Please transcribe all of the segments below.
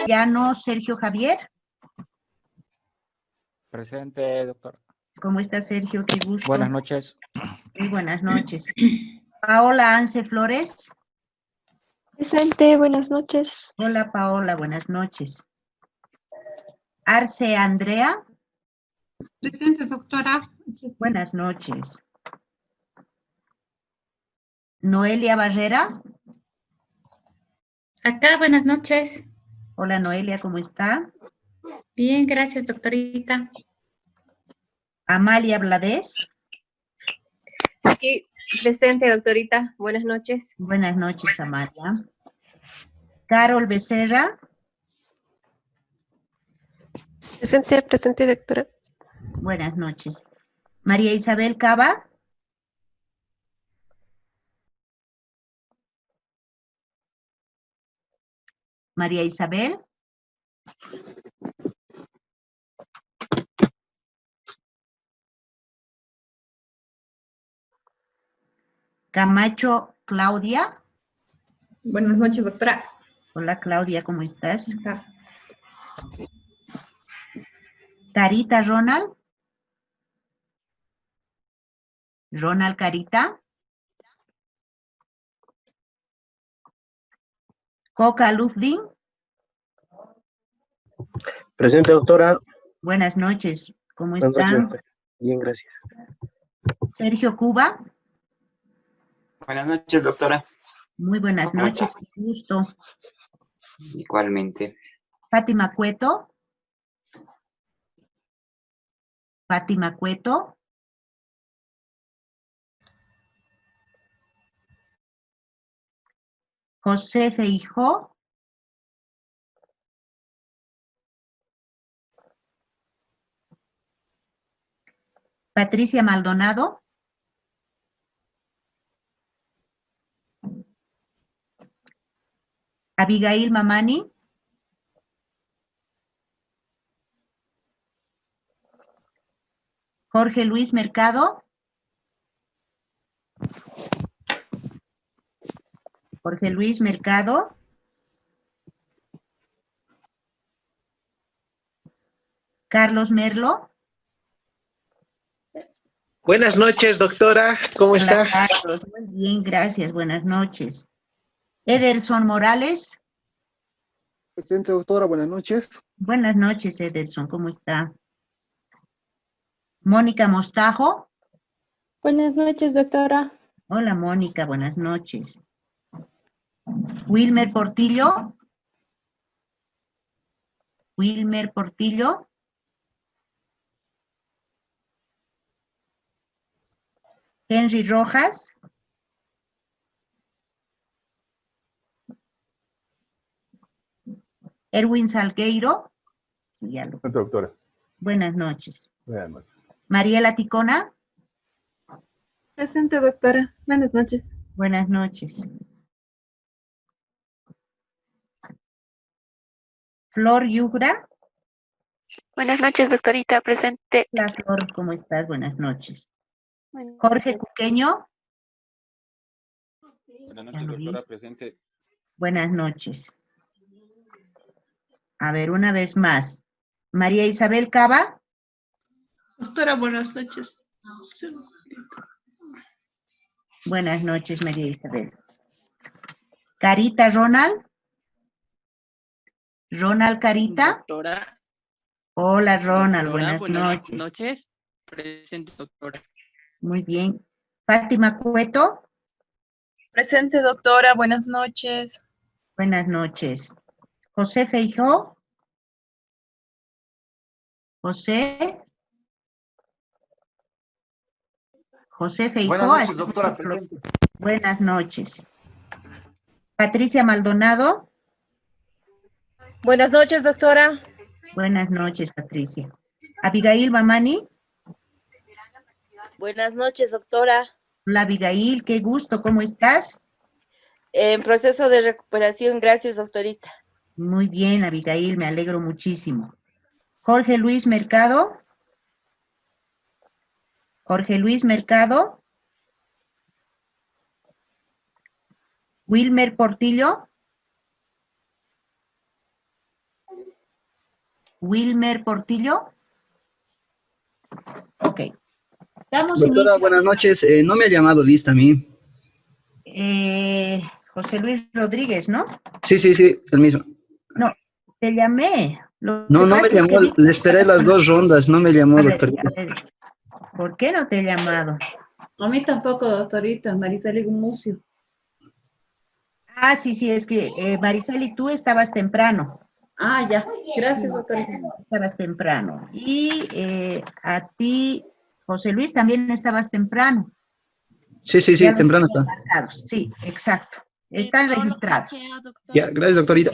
Llano Sergio Javier. Presente, doctor. ¿Cómo está, Sergio? Qué gusto. Buenas noches. Muy buenas noches. Paola Anse Flores. Presente, buenas noches. Hola, Paola, buenas noches. Arce Andrea. Presente, doctora. Buenas noches. Noelia Barrera. Acá, buenas noches. Hola, Noelia, ¿cómo está? Bien, gracias, doctorita. Amalia Blades. Aquí, presente, doctorita. Buenas noches. Buenas noches, Amalia. Carol Becerra. Presente, doctora. Buenas noches. María Isabel Cava. María Isabel. Camacho Claudia. Buenas noches, doctora. Hola, Claudia, ¿cómo estás? Acá. Carita Ronald. Ronald Carita. Coca Lufdin. Presente, doctora. Buenas noches, ¿cómo Buenas noches, están? doctora. Bien, gracias. Sergio Cuba. Buenas noches, doctora. Muy buenas ¿Cómo noches, está? qué gusto. Igualmente. Fátima Cueto. Fátima Cueto. José Feijó. Patricia Maldonado. Abigail Mamani. Jorge Luis Mercado. Jorge Luis Mercado. Carlos Merlo. Buenas noches, doctora. ¿Cómo Hola, está? Carlos. Muy bien, gracias. Buenas noches. Ederson Morales. Presente, doctora, buenas noches. Buenas noches, Ederson. ¿Cómo está? Mónica Mostajo. Buenas noches, doctora. Hola, Mónica. Buenas noches. Wilmer Portillo. Wilmer Portillo. Henry Rojas. Erwin Salgueiro. Sí, ya lo- Doctora. Buenas noches. Buenas noches. Mariela Ticona. Presente, doctora. Buenas noches. Buenas noches. Flor Yugra. Buenas noches, doctorita. Presente. Hola, Flor, ¿cómo estás? Buenas noches. Buenas Jorge noches. Cuqueño. Buenas Ya noches, lo vi. doctora. Presente. Buenas noches. A ver, una vez más. María Isabel Cava. Doctora, buenas noches. Buenas noches, María Isabel. Carita Ronald. Ronald Carita. Doctora. Hola, Ronald. Doctora, Buenas noches. noches. Presente, doctora. Muy bien. Fátima Cueto. Presente, doctora. Buenas noches. Buenas noches. José Feijó. José. José Feijó. Buenas noches, doctora. Presente. Buenas noches. Patricia Maldonado. Buenas noches, doctora. Buenas noches, Patricia. Abigail Mamani. Buenas noches, doctora. Hola, Abigail, qué gusto, ¿cómo estás? En proceso de recuperación, gracias, doctorita. Muy bien, Abigail, me alegro muchísimo. Jorge Luis Mercado. Jorge Luis Mercado. Wilmer Portillo. Wilmer Portillo. Ok. Damos Doctora, inicio. buenas noches. No me ha llamado lista a mí. José Luis Rodríguez, ¿no? Sí, el mismo. No, te llamé. Lo No que me pasa es llamó. que vi- Le esperé las 2 rondas. No me llamó, A ver, doctorita. a ver, ¿por qué no te he llamado? A mí tampoco, doctorita. Marisela Gumucio. Ah, sí, es que Marisela y tú estabas temprano. Ah, ya. Gracias, doctorita. Estabas temprano. Y a ti, José Luis, también estabas temprano. Sí, Ya los temprano tengo está. marcados. Sí, exacto. Están registrados. Ya, gracias, doctorita.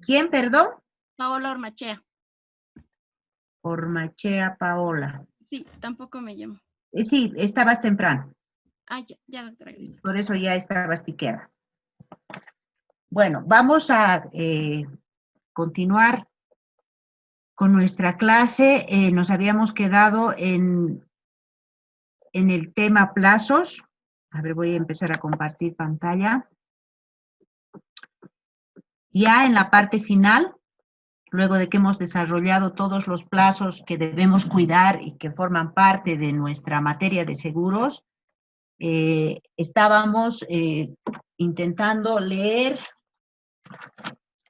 ¿Quién, perdón? Paola Ormachea. Ormachea Paola. Sí, tampoco me llamo. Sí, estabas temprano. Ah, ya, doctora. Gracias. Por eso ya estabas tiqueada. Bueno, vamos a continuar con nuestra clase. Nos habíamos quedado en el tema plazos. A ver, voy a empezar a compartir pantalla. Ya en la parte final, luego de que hemos desarrollado todos los plazos que debemos cuidar y que forman parte de nuestra materia de seguros, estábamos intentando leer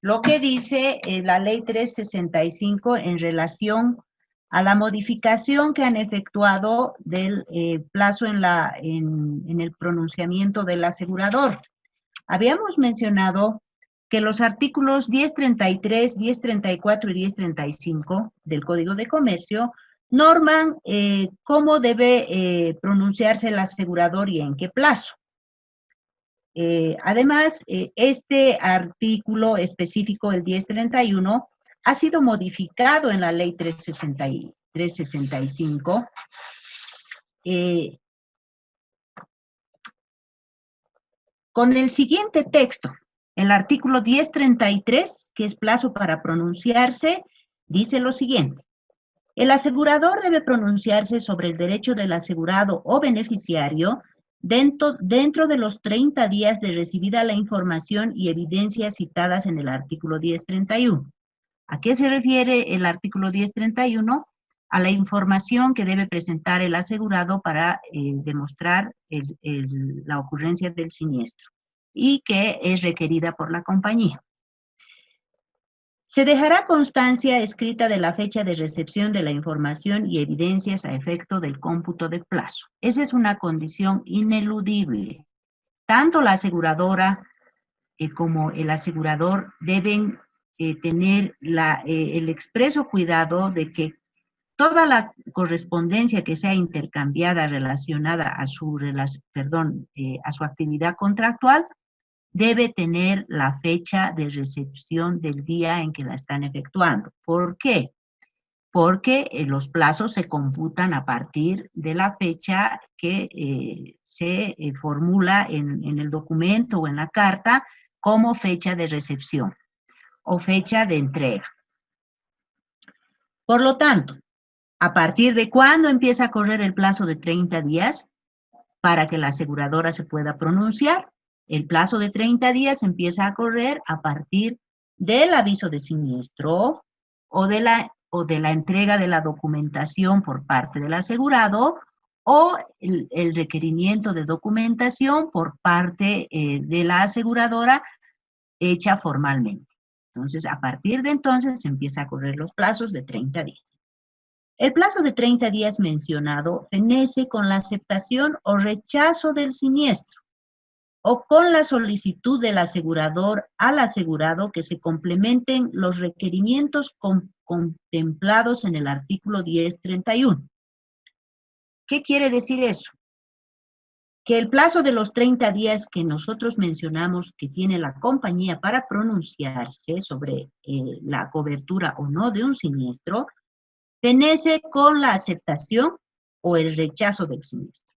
lo que dice la Ley 365 en relación a la modificación que han efectuado del plazo en el pronunciamiento del asegurador. Habíamos mencionado que los artículos 1033, 1034 y 1035 del Código de Comercio norman cómo debe pronunciarse el asegurador y en qué plazo. Además, este artículo específico, el 1031, ha sido modificado en la Ley 365. Con el siguiente texto, el artículo 1033, que es plazo para pronunciarse, dice lo siguiente. El asegurador debe pronunciarse sobre el derecho del asegurado o beneficiario dentro de los 30 días de recibida la información y evidencias citadas en el artículo 1031. ¿A qué se refiere el artículo 1031? A la información que debe presentar el asegurado para demostrar la ocurrencia del siniestro y que es requerida por la compañía. Se dejará constancia escrita de la fecha de recepción de la información y evidencias a efecto del cómputo de plazo. Esa es una condición ineludible. Tanto la aseguradora como el asegurador deben tener el expreso cuidado de que toda la correspondencia que sea intercambiada relacionada a su actividad contractual debe tener la fecha de recepción del día en que la están efectuando. ¿Por qué? Porque los plazos se computan a partir de la fecha que se formula en el documento o en la carta como fecha de recepción o fecha de entrega. Por lo tanto, ¿a partir de cuándo empieza a correr el plazo de 30 días para que la aseguradora se pueda pronunciar? El plazo de 30 días empieza a correr a partir del aviso de siniestro o de la entrega de la documentación por parte del asegurado o el requerimiento de documentación por parte de la aseguradora hecha formalmente. Entonces, a partir de entonces empieza a correr los plazos de 30 días. El plazo de 30 días mencionado fenece con la aceptación o rechazo del siniestro o con la solicitud del asegurador al asegurado que se complementen los requerimientos contemplados en el artículo 1031. ¿Qué quiere decir eso? Que el plazo de los 30 días que nosotros mencionamos que tiene la compañía para pronunciarse sobre la cobertura o no de un siniestro, fenece con la aceptación o el rechazo del siniestro.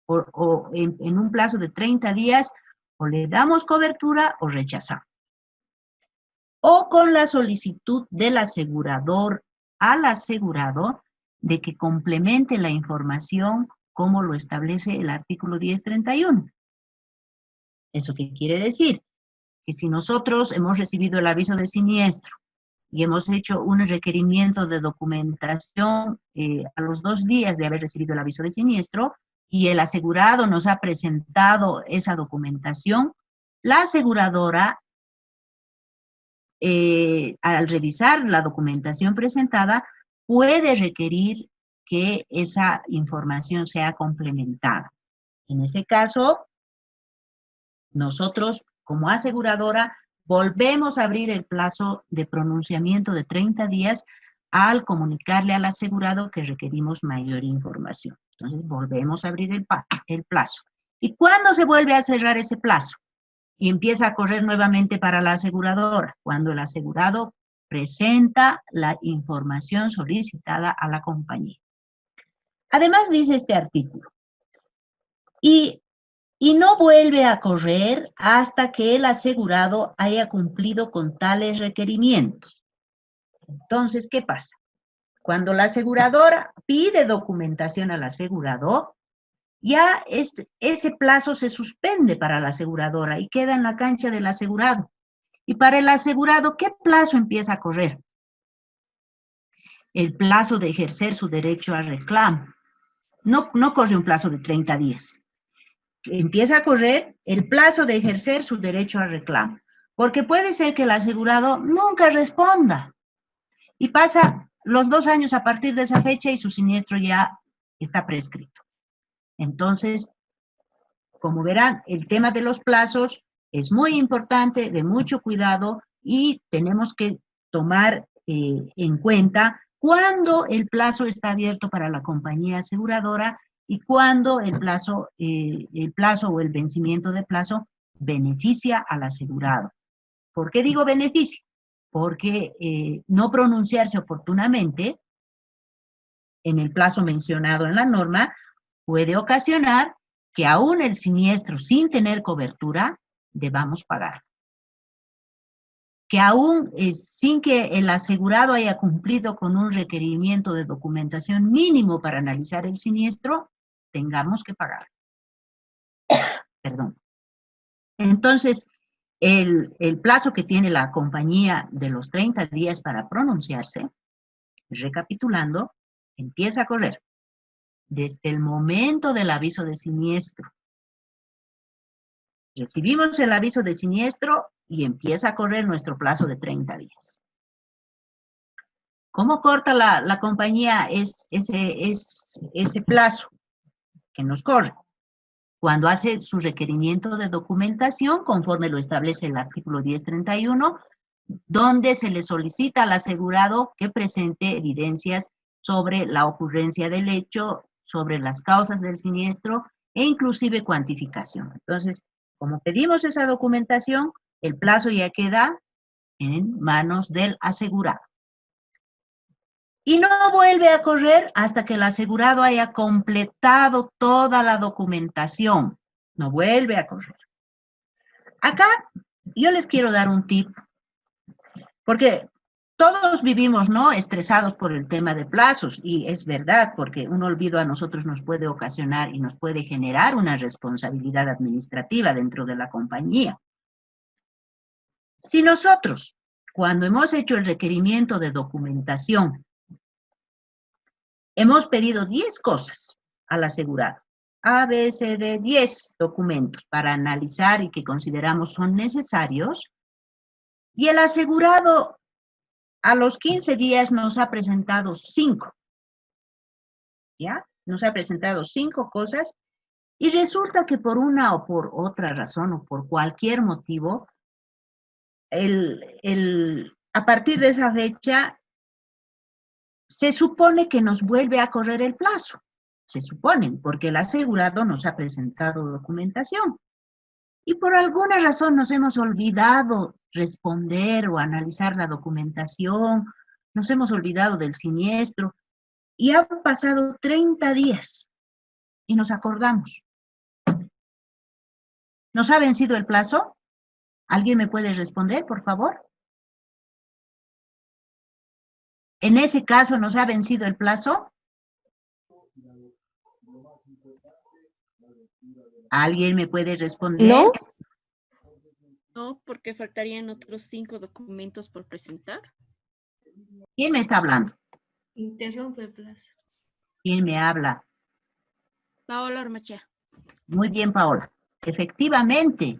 O en un plazo de 30 días, o le damos cobertura o rechazamos. O con la solicitud del asegurador al asegurado de que complemente la información como lo establece el artículo 1031. ¿Eso qué quiere decir? Que si nosotros hemos recibido el aviso de siniestro y hemos hecho un requerimiento de documentación a los 2 días de haber recibido el aviso de siniestro, y el asegurado nos ha presentado esa documentación, la aseguradora, al revisar la documentación presentada, puede requerir que esa información sea complementada. En ese caso, nosotros, como aseguradora, volvemos a abrir el plazo de pronunciamiento de 30 días al comunicarle al asegurado que requerimos mayor información. Entonces, volvemos a abrir el plazo. ¿Y cuándo se vuelve a cerrar ese plazo? Y empieza a correr nuevamente para la aseguradora, cuando el asegurado presenta la información solicitada a la compañía. Además, dice este artículo, y no vuelve a correr hasta que el asegurado haya cumplido con tales requerimientos. Entonces, ¿qué pasa? Cuando la aseguradora pide documentación al asegurado, ya ese plazo se suspende para la aseguradora y queda en la cancha del asegurado. Y para el asegurado, ¿qué plazo empieza a correr? El plazo de ejercer su derecho a reclamo. No corre un plazo de 30 días. Empieza a correr el plazo de ejercer su derecho a reclamo, porque puede ser que el asegurado nunca responda y pasa los 2 años a partir de esa fecha y su siniestro ya está prescrito. Entonces, como verán, el tema de los plazos es muy importante, de mucho cuidado, y tenemos que tomar en cuenta cuándo el plazo está abierto para la compañía aseguradora y cuándo el plazo o el vencimiento de plazo beneficia al asegurado. ¿Por qué digo beneficia? Porque no pronunciarse oportunamente en el plazo mencionado en la norma puede ocasionar que aún el siniestro sin tener cobertura debamos pagar. Que aún sin que el asegurado haya cumplido con un requerimiento de documentación mínimo para analizar el siniestro, tengamos que pagar. Perdón. Entonces, el plazo que tiene la compañía de los 30 días para pronunciarse, recapitulando, empieza a correr desde el momento del aviso de siniestro. Recibimos el aviso de siniestro y empieza a correr nuestro plazo de 30 días. ¿Cómo corta la compañía ese plazo que nos corre? Cuando hace su requerimiento de documentación, conforme lo establece el artículo 1031, donde se le solicita al asegurado que presente evidencias sobre la ocurrencia del hecho, sobre las causas del siniestro e inclusive cuantificación. Entonces, como pedimos esa documentación, el plazo ya queda en manos del asegurado. Y no vuelve a correr hasta que el asegurado haya completado toda la documentación. No vuelve a correr. Acá yo les quiero dar un tip, porque todos vivimos, ¿no?, estresados por el tema de plazos, y es verdad, porque un olvido a nosotros nos puede ocasionar y nos puede generar una responsabilidad administrativa dentro de la compañía. Si nosotros, cuando hemos hecho el requerimiento de documentación, hemos pedido 10 cosas al asegurado, A, B, C, D, 10 documentos para analizar y que consideramos son necesarios, y el asegurado a los 15 días nos ha presentado 5, ¿ya? Nos ha presentado 5 cosas, y resulta que por una o por otra razón o por cualquier motivo, a partir de esa fecha, se supone que nos vuelve a correr el plazo. Se supone, porque el asegurado nos ha presentado documentación. Y por alguna razón nos hemos olvidado responder o analizar la documentación, nos hemos olvidado del siniestro, y han pasado 30 días y nos acordamos. ¿Nos ha vencido el plazo? ¿Alguien me puede responder, por favor? ¿En ese caso nos ha vencido el plazo? ¿Alguien me puede responder? ¿No? No, porque faltarían otros 5 documentos por presentar. ¿Quién me está hablando? Interrumpe el plazo. ¿Quién me habla? Paola Ormachea. Muy bien, Paola. Efectivamente,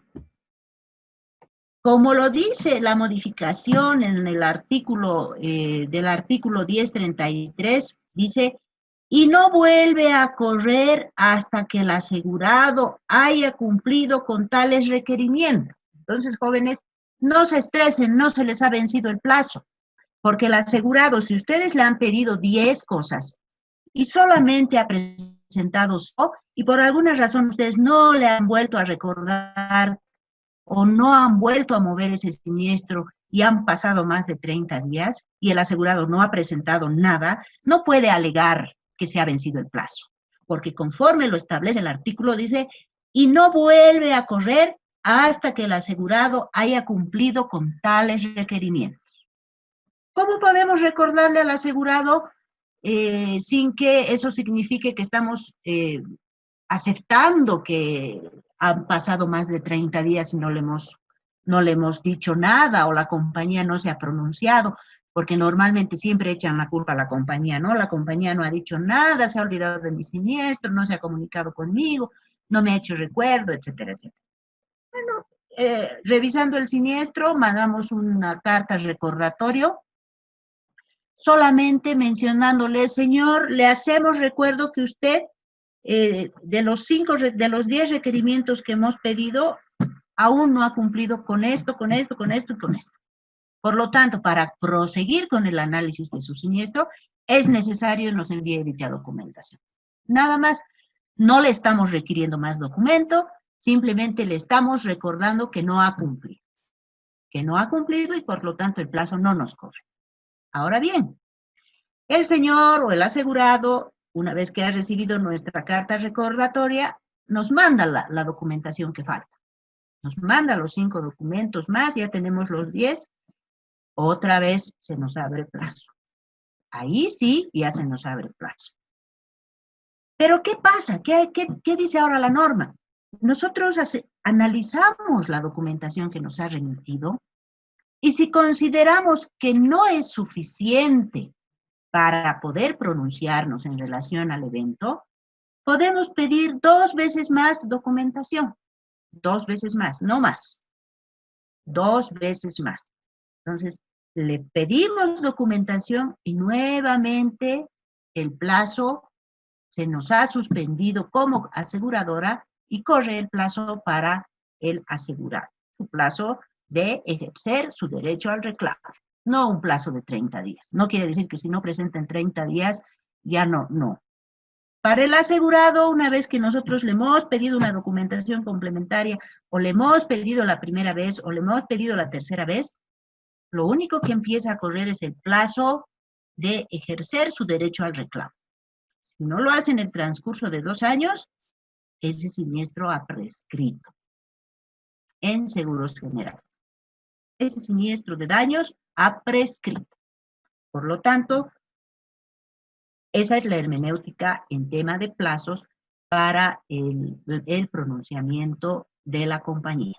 como lo dice la modificación en el artículo del artículo 1033, dice, y no vuelve a correr hasta que el asegurado haya cumplido con tales requerimientos. Entonces, jóvenes, no se estresen, no se les ha vencido el plazo, porque el asegurado, si ustedes le han pedido 10 cosas y solamente ha presentado, y por alguna razón ustedes no le han vuelto a recordar o no han vuelto a mover ese siniestro y han pasado más de 30 días y el asegurado no ha presentado nada, no puede alegar que se ha vencido el plazo, porque conforme lo establece el artículo dice, y no vuelve a correr hasta que el asegurado haya cumplido con tales requerimientos. ¿Cómo podemos recordarle al asegurado sin que eso signifique que estamos aceptando que han pasado más de 30 días y no le hemos dicho nada o la compañía no se ha pronunciado? Porque normalmente siempre echan la culpa a la compañía, ¿no? La compañía no ha dicho nada, se ha olvidado de mi siniestro, no se ha comunicado conmigo, no me ha hecho recuerdo, etcétera, etcétera. Bueno, revisando el siniestro, mandamos una carta recordatorio, solamente mencionándole, señor, le hacemos recuerdo que usted, de los 10 requerimientos que hemos pedido, aún no ha cumplido con esto, con esto, con esto y con esto. Por lo tanto, para proseguir con el análisis de su siniestro, es necesario que nos envíe dicha documentación. Nada más, no le estamos requiriendo más documento, simplemente le estamos recordando que no ha cumplido. Que no ha cumplido y por lo tanto el plazo no nos corre. Ahora bien, el señor o el asegurado, una vez que ha recibido nuestra carta recordatoria, nos manda la documentación que falta. Nos manda los 5 documentos más, ya tenemos los 10. Otra vez se nos abre plazo. Ahí sí, ya se nos abre plazo. Pero ¿qué pasa? ¿Qué dice ahora la norma? Nosotros analizamos la documentación que nos ha remitido y si consideramos que no es suficiente para poder pronunciarnos en relación al evento, podemos pedir 2 veces más documentación. 2 veces más, no más. 2 veces más. Entonces, le pedimos documentación y nuevamente el plazo se nos ha suspendido como aseguradora y corre el plazo para el asegurado. Su plazo de ejercer su derecho al reclamo. No un plazo de 30 días. No quiere decir que si no presenta en 30 días, ya no. Para el asegurado, una vez que nosotros le hemos pedido una documentación complementaria, o le hemos pedido la primera vez, o le hemos pedido la tercera vez, lo único que empieza a correr es el plazo de ejercer su derecho al reclamo. Si no lo hace en el transcurso de 2 años, ese siniestro ha prescrito en seguros generales. Ese siniestro de daños ha prescrito. Por lo tanto, esa es la hermenéutica en tema de plazos para el pronunciamiento de la compañía.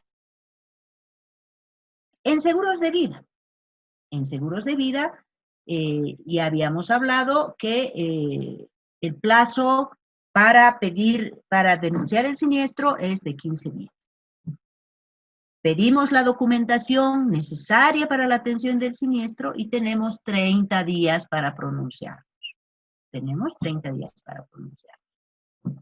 En seguros de vida. En seguros de vida, ya habíamos hablado que el plazo para denunciar el siniestro es de 15 días. Pedimos la documentación necesaria para la atención del siniestro y tenemos 30 días para pronunciarnos. Tenemos 30 días para pronunciarnos.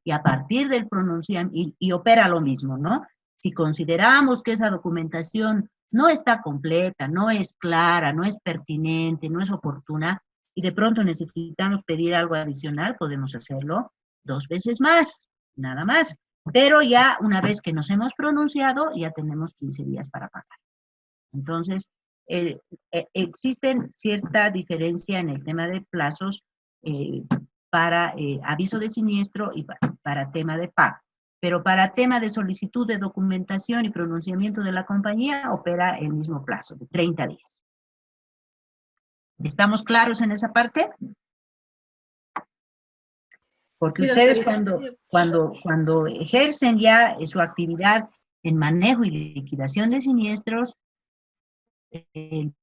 Y a partir del pronunciamiento, y opera lo mismo, ¿no? Si consideramos que esa documentación no está completa, no es clara, no es pertinente, no es oportuna, y de pronto necesitamos pedir algo adicional, podemos hacerlo 2 veces más, nada más. Pero ya una vez que nos hemos pronunciado, ya tenemos 15 días para pagar. Entonces, existen cierta diferencia en el tema de plazos para aviso de siniestro y para tema de pago. Pero para tema de solicitud de documentación y pronunciamiento de la compañía, opera el mismo plazo, de 30 días. ¿Estamos claros en esa parte? Porque Sí, ustedes doctorita. cuando ejercen ya su actividad en manejo y liquidación de siniestros, el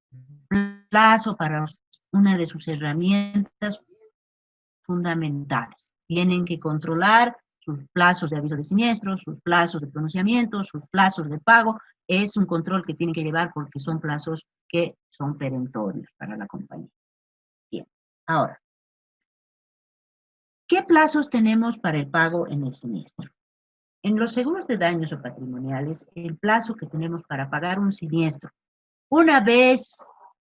plazo para una de sus herramientas fundamentales. Tienen que controlar sus plazos de aviso de siniestro, sus plazos de pronunciamiento, sus plazos de pago. Es un control que tienen que llevar porque son plazos que son perentorios para la compañía. Bien, ahora, ¿qué plazos tenemos para el pago en el siniestro? En los seguros de daños o patrimoniales, el plazo que tenemos para pagar un siniestro, una vez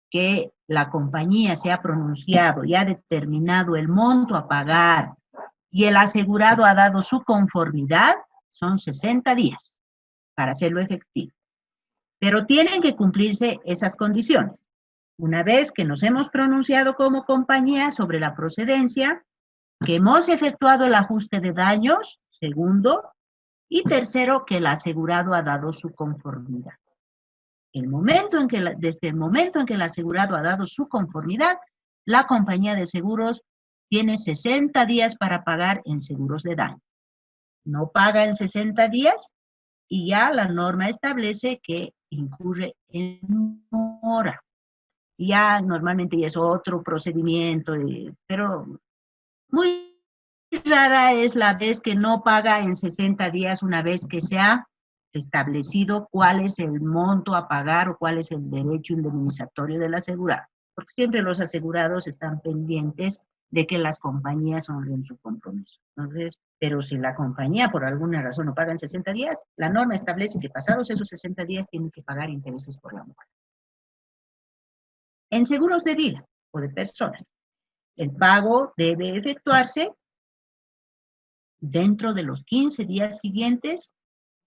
que la compañía se ha pronunciado y ha determinado el monto a pagar y el asegurado ha dado su conformidad, son 60 días para hacerlo efectivo. Pero tienen que cumplirse esas condiciones. Una vez que nos hemos pronunciado como compañía sobre la procedencia, que hemos efectuado el ajuste de daños, segundo, y tercero, que el asegurado ha dado su conformidad. Desde el momento en que el asegurado ha dado su conformidad, la compañía de seguros tiene 60 días para pagar en seguros de daño. No paga en 60 días y ya la norma establece que incurre en mora. Ya normalmente ya es otro procedimiento, pero muy rara es la vez que no paga en 60 días una vez que se ha establecido cuál es el monto a pagar o cuál es el derecho indemnizatorio del asegurado. Porque siempre los asegurados están pendientes de que las compañías honren su compromiso. Entonces, pero si la compañía por alguna razón no paga en 60 días, la norma establece que pasados esos 60 días tienen que pagar intereses por la mora. En seguros de vida o de personas, el pago debe efectuarse dentro de los 15 días siguientes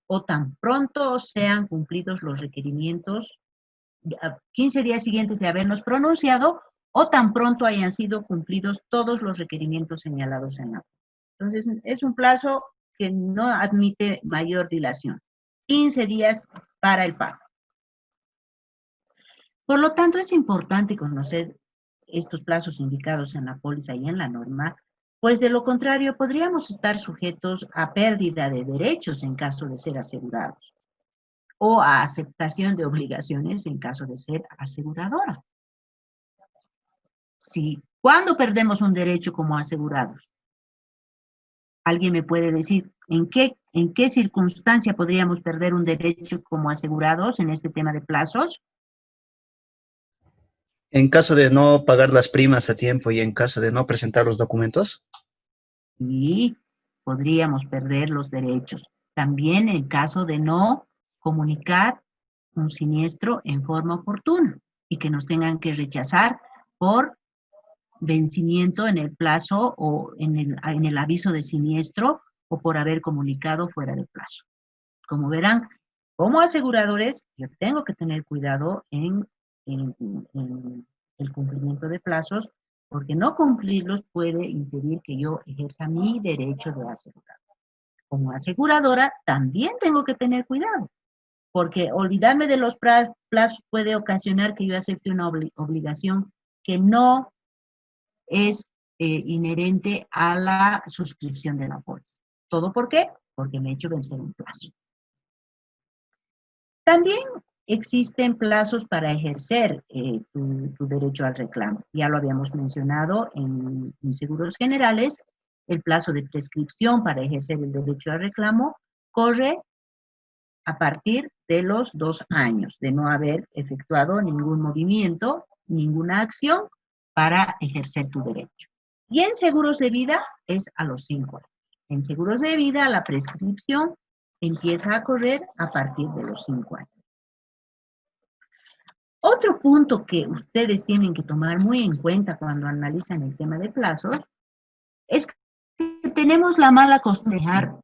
o tan pronto sean cumplidos los requerimientos, 15 días siguientes de habernos pronunciado o tan pronto hayan sido cumplidos todos los requerimientos señalados en la. Entonces, es un plazo que no admite mayor dilación. 15 días para el pago. Por lo tanto, es importante conocer estos plazos indicados en la póliza y en la norma, pues de lo contrario podríamos estar sujetos a pérdida de derechos en caso de ser asegurados o a aceptación de obligaciones en caso de ser aseguradora. ¿Cuándo perdemos un derecho como asegurados? ¿Alguien me puede decir en qué circunstancia podríamos perder un derecho como asegurados en este tema de plazos? En caso de no pagar las primas a tiempo y en caso de no presentar los documentos. Y podríamos perder los derechos. También en caso de no comunicar un siniestro en forma oportuna y que nos tengan que rechazar por vencimiento en el plazo o en el aviso de siniestro o por haber comunicado fuera de plazo. Como verán, como aseguradores, yo tengo que tener cuidado en el cumplimiento de plazos, porque no cumplirlos puede impedir que yo ejerza mi derecho de asegurar. Como aseguradora, también tengo que tener cuidado, porque olvidarme de los plazos puede ocasionar que yo acepte una obligación que no es inherente a la suscripción de la póliza. ¿Todo por qué? Porque me he hecho vencer un plazo. También existen plazos para ejercer tu derecho al reclamo. Ya lo habíamos mencionado en seguros generales. El plazo de prescripción para ejercer el derecho al reclamo corre a partir de los 2 años de no haber efectuado ningún movimiento, ninguna acción para ejercer tu derecho. Y en seguros de vida es a los 5 años. En seguros de vida la prescripción empieza a correr a partir de los 5 años. Otro punto que ustedes tienen que tomar muy en cuenta cuando analizan el tema de plazos es que tenemos la mala costumbre de dejar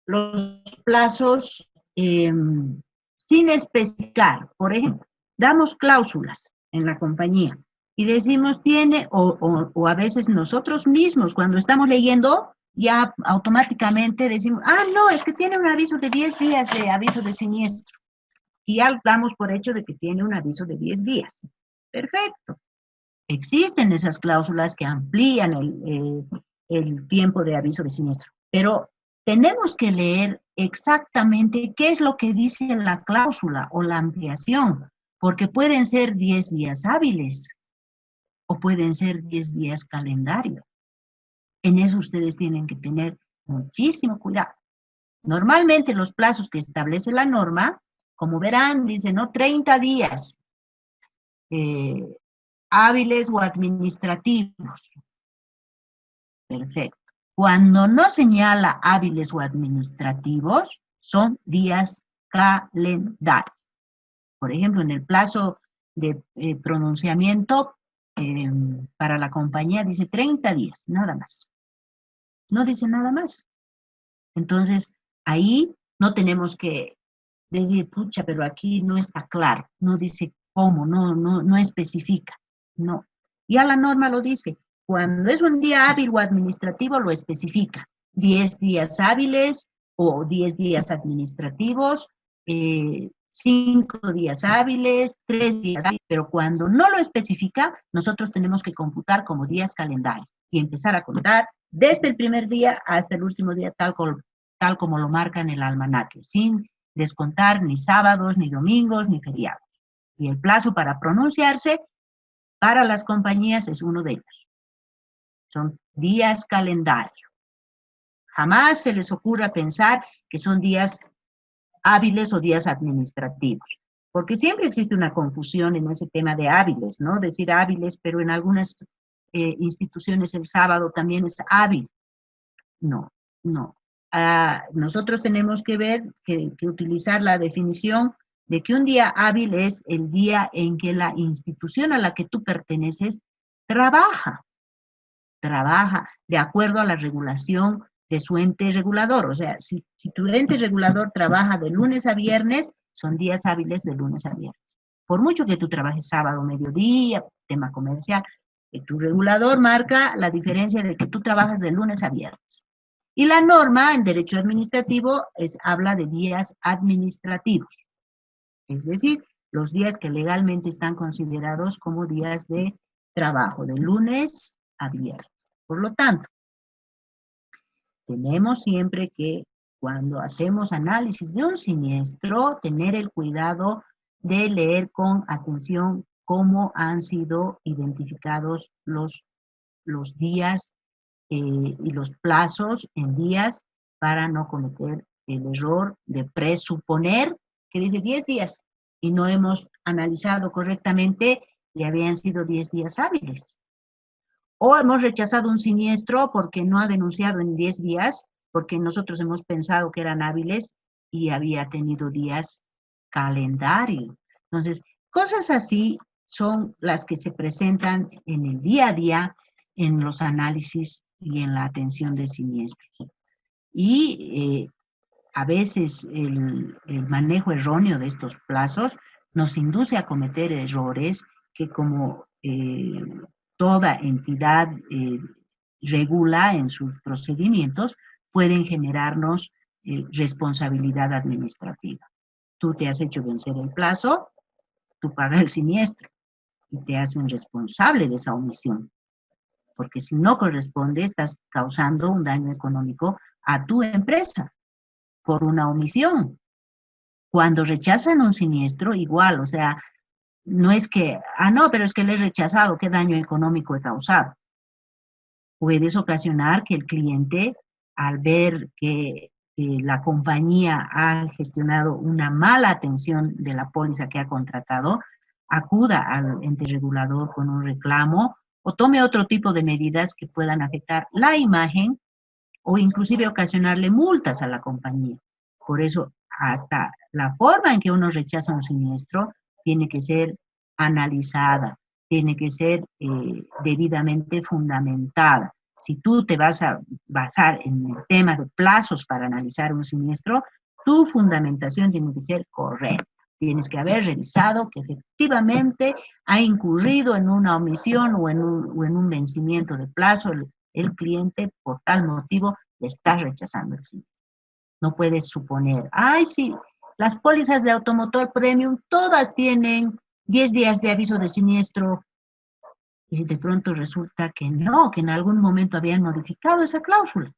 los plazos sin especificar. Por ejemplo, damos cláusulas en la compañía y decimos tiene, o a veces nosotros mismos cuando estamos leyendo ya automáticamente decimos, no, es que tiene un aviso de 10 días de aviso de siniestro. Y ya damos por hecho de que tiene un aviso de 10 días. Perfecto. Existen esas cláusulas que amplían el tiempo de aviso de siniestro, pero tenemos que leer exactamente qué es lo que dice la cláusula o la ampliación, porque pueden ser 10 días hábiles, o pueden ser 10 días calendario. En eso ustedes tienen que tener muchísimo cuidado. Normalmente los plazos que establece la norma, como verán, dice, ¿no? 30 días hábiles o administrativos. Perfecto. Cuando no señala hábiles o administrativos, son días calendario. Por ejemplo, en el plazo de pronunciamiento para la compañía dice 30 días, nada más. No dice nada más. Entonces, ahí no tenemos que decir, pucha, pero aquí no está claro, no dice cómo, no especifica, no. Ya la norma lo dice, cuando es un día hábil o administrativo lo especifica, 10 días hábiles o 10 días administrativos, 5 días hábiles, 3 días hábiles, pero cuando no lo especifica, nosotros tenemos que computar como días calendario y empezar a contar desde el primer día hasta el último día, tal como lo marca en el almanaque, sin descontar ni sábados, ni domingos, ni feriados. Y el plazo para pronunciarse para las compañías es uno de ellos. Son días calendario. Jamás se les ocurra pensar que son días hábiles o días administrativos, porque siempre existe una confusión en ese tema de hábiles, ¿no? Decir hábiles, pero en algunas instituciones el sábado también es hábil. No. Nosotros tenemos que ver, que utilizar la definición de que un día hábil es el día en que la institución a la que tú perteneces trabaja de acuerdo a la regulación de su ente regulador. O sea, si tu ente regulador trabaja de lunes a viernes, son días hábiles de lunes a viernes. Por mucho que tú trabajes sábado, mediodía, tema comercial, tu regulador marca la diferencia de que tú trabajas de lunes a viernes. Y la norma en derecho administrativo habla de días administrativos, es decir, los días que legalmente están considerados como días de trabajo, de lunes a viernes. Por lo tanto, tenemos siempre que, cuando hacemos análisis de un siniestro, tener el cuidado de leer con atención cómo han sido identificados los días y los plazos en días para no cometer el error de presuponer que dice 10 días y no hemos analizado correctamente y habían sido 10 días hábiles. O hemos rechazado un siniestro porque no ha denunciado en 10 días, porque nosotros hemos pensado que eran hábiles y había tenido días calendario. Entonces, cosas así son las que se presentan en el día a día en los análisis y en la atención de siniestros. Y a veces el manejo erróneo de estos plazos nos induce a cometer errores que, como toda entidad regula en sus procedimientos, pueden generarnos responsabilidad administrativa. Tú te has hecho vencer el plazo, tú pagas el siniestro y te hacen responsable de esa omisión. Porque si no corresponde, estás causando un daño económico a tu empresa por una omisión. Cuando rechazan un siniestro, igual, o sea, no es que, no, pero es que le he rechazado, ¿qué daño económico he causado? Puedes ocasionar que el cliente, al ver que la compañía ha gestionado una mala atención de la póliza que ha contratado, acuda al ente regulador con un reclamo o tome otro tipo de medidas que puedan afectar la imagen o inclusive ocasionarle multas a la compañía. Por eso, hasta la forma en que uno rechaza un siniestro tiene que ser analizada, tiene que ser debidamente fundamentada. Si tú te vas a basar en el tema de plazos para analizar un siniestro, tu fundamentación tiene que ser correcta. Tienes que haber revisado que efectivamente ha incurrido en una omisión o en un vencimiento de plazo. El cliente, por tal motivo, le está rechazando el siniestro. No puedes suponer, sí, las pólizas de automotor premium todas tienen 10 días de aviso de siniestro. Y de pronto resulta que no, que en algún momento habían modificado esa cláusula.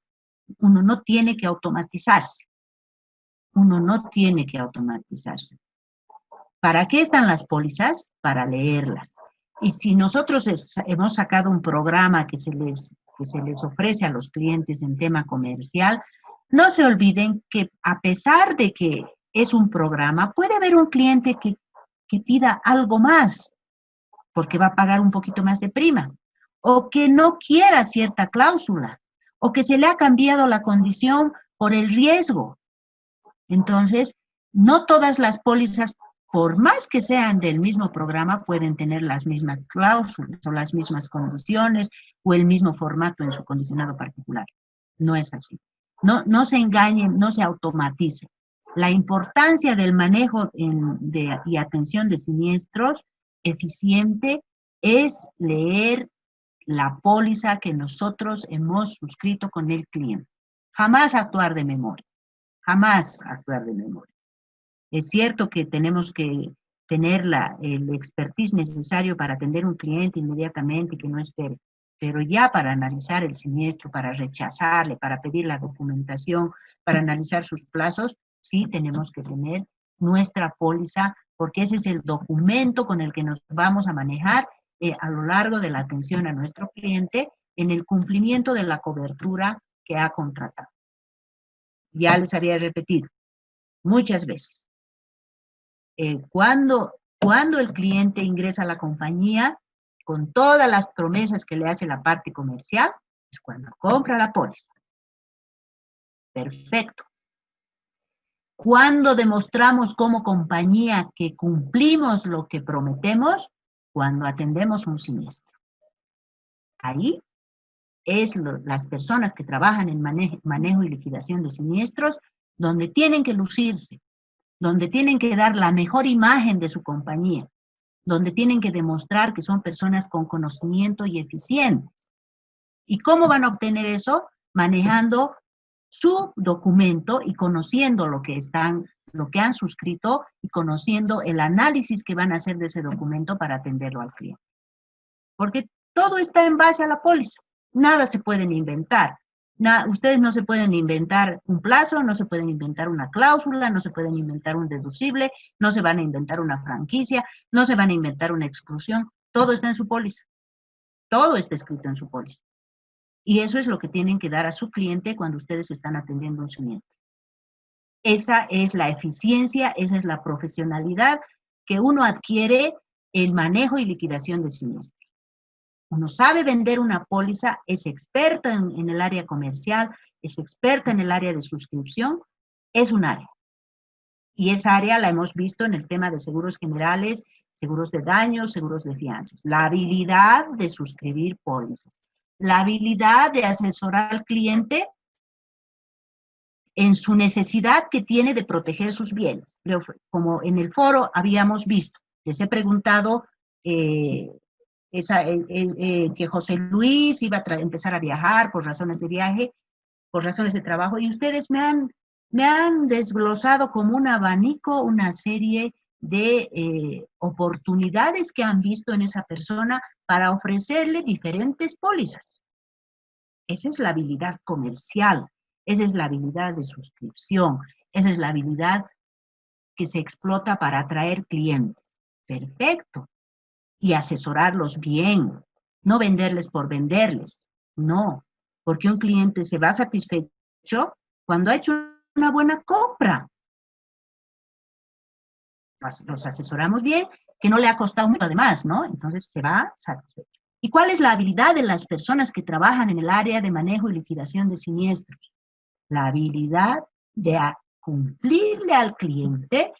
Uno no tiene que automatizarse. ¿Para qué están las pólizas? Para leerlas. Y si nosotros hemos sacado un programa que se les ofrece a los clientes en tema comercial, no se olviden que a pesar de que es un programa, puede haber un cliente que pida algo más, porque va a pagar un poquito más de prima, o que no quiera cierta cláusula, o que se le ha cambiado la condición por el riesgo. Entonces, no todas las pólizas, por más que sean del mismo programa, pueden tener las mismas cláusulas o las mismas condiciones o el mismo formato en su condicionado particular. No es así. No se engañen, no se automaticen. La importancia del manejo y atención de siniestros eficiente es leer la póliza que nosotros hemos suscrito con el cliente. Jamás actuar de memoria. Jamás actuar de memoria. Es cierto que tenemos que tener el expertise necesario para atender a un cliente inmediatamente y que no espere, pero ya para analizar el siniestro, para rechazarle, para pedir la documentación, para analizar sus plazos, sí tenemos que tener nuestra póliza, porque ese es el documento con el que nos vamos a manejar a lo largo de la atención a nuestro cliente en el cumplimiento de la cobertura que ha contratado. Ya les había repetido muchas veces. Cuando el cliente ingresa a la compañía, con todas las promesas que le hace la parte comercial, es cuando compra la póliza. Perfecto. Cuando demostramos como compañía que cumplimos lo que prometemos, cuando atendemos un siniestro. Ahí es las personas que trabajan en manejo y liquidación de siniestros donde tienen que lucirse, donde tienen que dar la mejor imagen de su compañía, donde tienen que demostrar que son personas con conocimiento y eficientes. ¿Y cómo van a obtener eso? Manejando su documento y conociendo lo que han suscrito y conociendo el análisis que van a hacer de ese documento para atenderlo al cliente. Porque todo está en base a la póliza. Nada se pueden inventar. Ustedes no se pueden inventar un plazo, no se pueden inventar una cláusula, no se pueden inventar un deducible, no se van a inventar una franquicia, no se van a inventar una exclusión. Todo está en su póliza. Todo está escrito en su póliza. Y eso es lo que tienen que dar a su cliente cuando ustedes están atendiendo un siniestro. Esa es la eficiencia, esa es la profesionalidad que uno adquiere en manejo y liquidación de siniestros. Uno sabe vender una póliza, es experto en el área comercial, es experto en el área de suscripción, es un área. Y esa área la hemos visto en el tema de seguros generales, seguros de daños, seguros de fianzas. La habilidad de suscribir pólizas. La habilidad de asesorar al cliente en su necesidad que tiene de proteger sus bienes. Como en el foro habíamos visto, les he preguntado que José Luis iba a empezar a viajar por razones de viaje, por razones de trabajo, y ustedes me han desglosado como un abanico una serie de oportunidades que han visto en esa persona para ofrecerle diferentes pólizas. Esa es la habilidad comercial, esa es la habilidad de suscripción, esa es la habilidad que se explota para atraer clientes. Perfecto. Y asesorarlos bien, no venderles por venderles, no, porque un cliente se va satisfecho cuando ha hecho una buena compra. Los asesoramos bien, que no le ha costado mucho además, ¿no? Entonces se va satisfecho. ¿Y cuál es la habilidad de las personas que trabajan en el área de manejo y liquidación de siniestros? La habilidad de cumplirle al cliente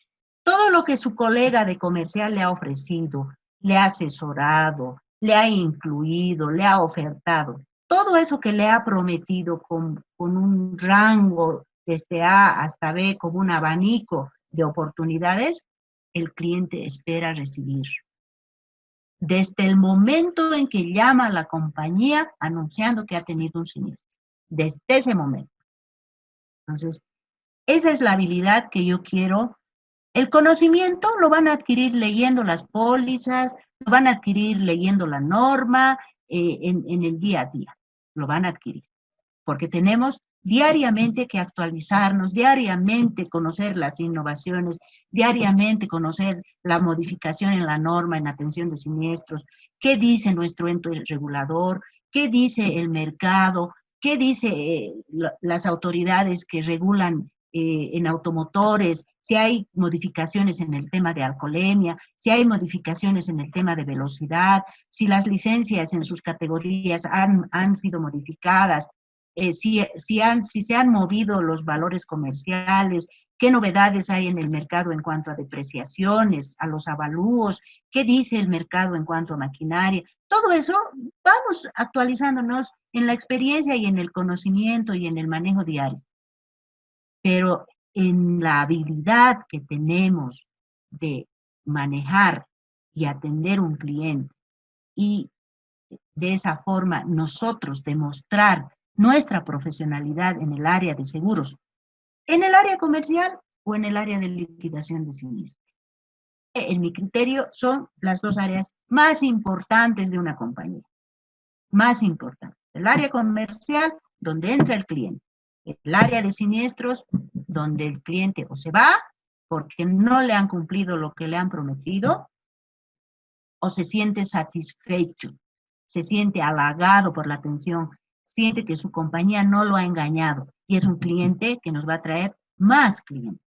todo lo que su colega de comercial le ha ofrecido, le ha asesorado, le ha incluido, le ha ofertado. Todo eso que le ha prometido con un rango desde A hasta B, como un abanico de oportunidades, el cliente espera recibir. Desde el momento en que llama a la compañía anunciando que ha tenido un siniestro. Desde ese momento. Entonces, esa es la habilidad que yo quiero. El conocimiento lo van a adquirir leyendo las pólizas, lo van a adquirir leyendo la norma en el día a día. Lo van a adquirir. Porque tenemos Diariamente hay que actualizarnos, diariamente conocer las innovaciones, diariamente conocer la modificación en la norma en atención de siniestros, qué dice nuestro ente regulador, qué dice el mercado, qué dice las autoridades que regulan en automotores, si hay modificaciones en el tema de alcoholemia, si hay modificaciones en el tema de velocidad, si las licencias en sus categorías han sido modificadas, si se han movido los valores comerciales, qué novedades hay en el mercado en cuanto a depreciaciones, a los avalúos, qué dice el mercado en cuanto a maquinaria. Todo eso vamos actualizándonos en la experiencia y en el conocimiento y en el manejo diario. Pero en la habilidad que tenemos de manejar y atender un cliente y de esa forma nosotros demostrar nuestra profesionalidad en el área de seguros, en el área comercial o en el área de liquidación de siniestros. En mi criterio son las dos áreas más importantes de una compañía. Más importantes. El área comercial, donde entra el cliente. El área de siniestros, donde el cliente o se va porque no le han cumplido lo que le han prometido, o se siente satisfecho, se siente halagado por la atención, siente que su compañía no lo ha engañado y es un cliente que nos va a traer más clientes,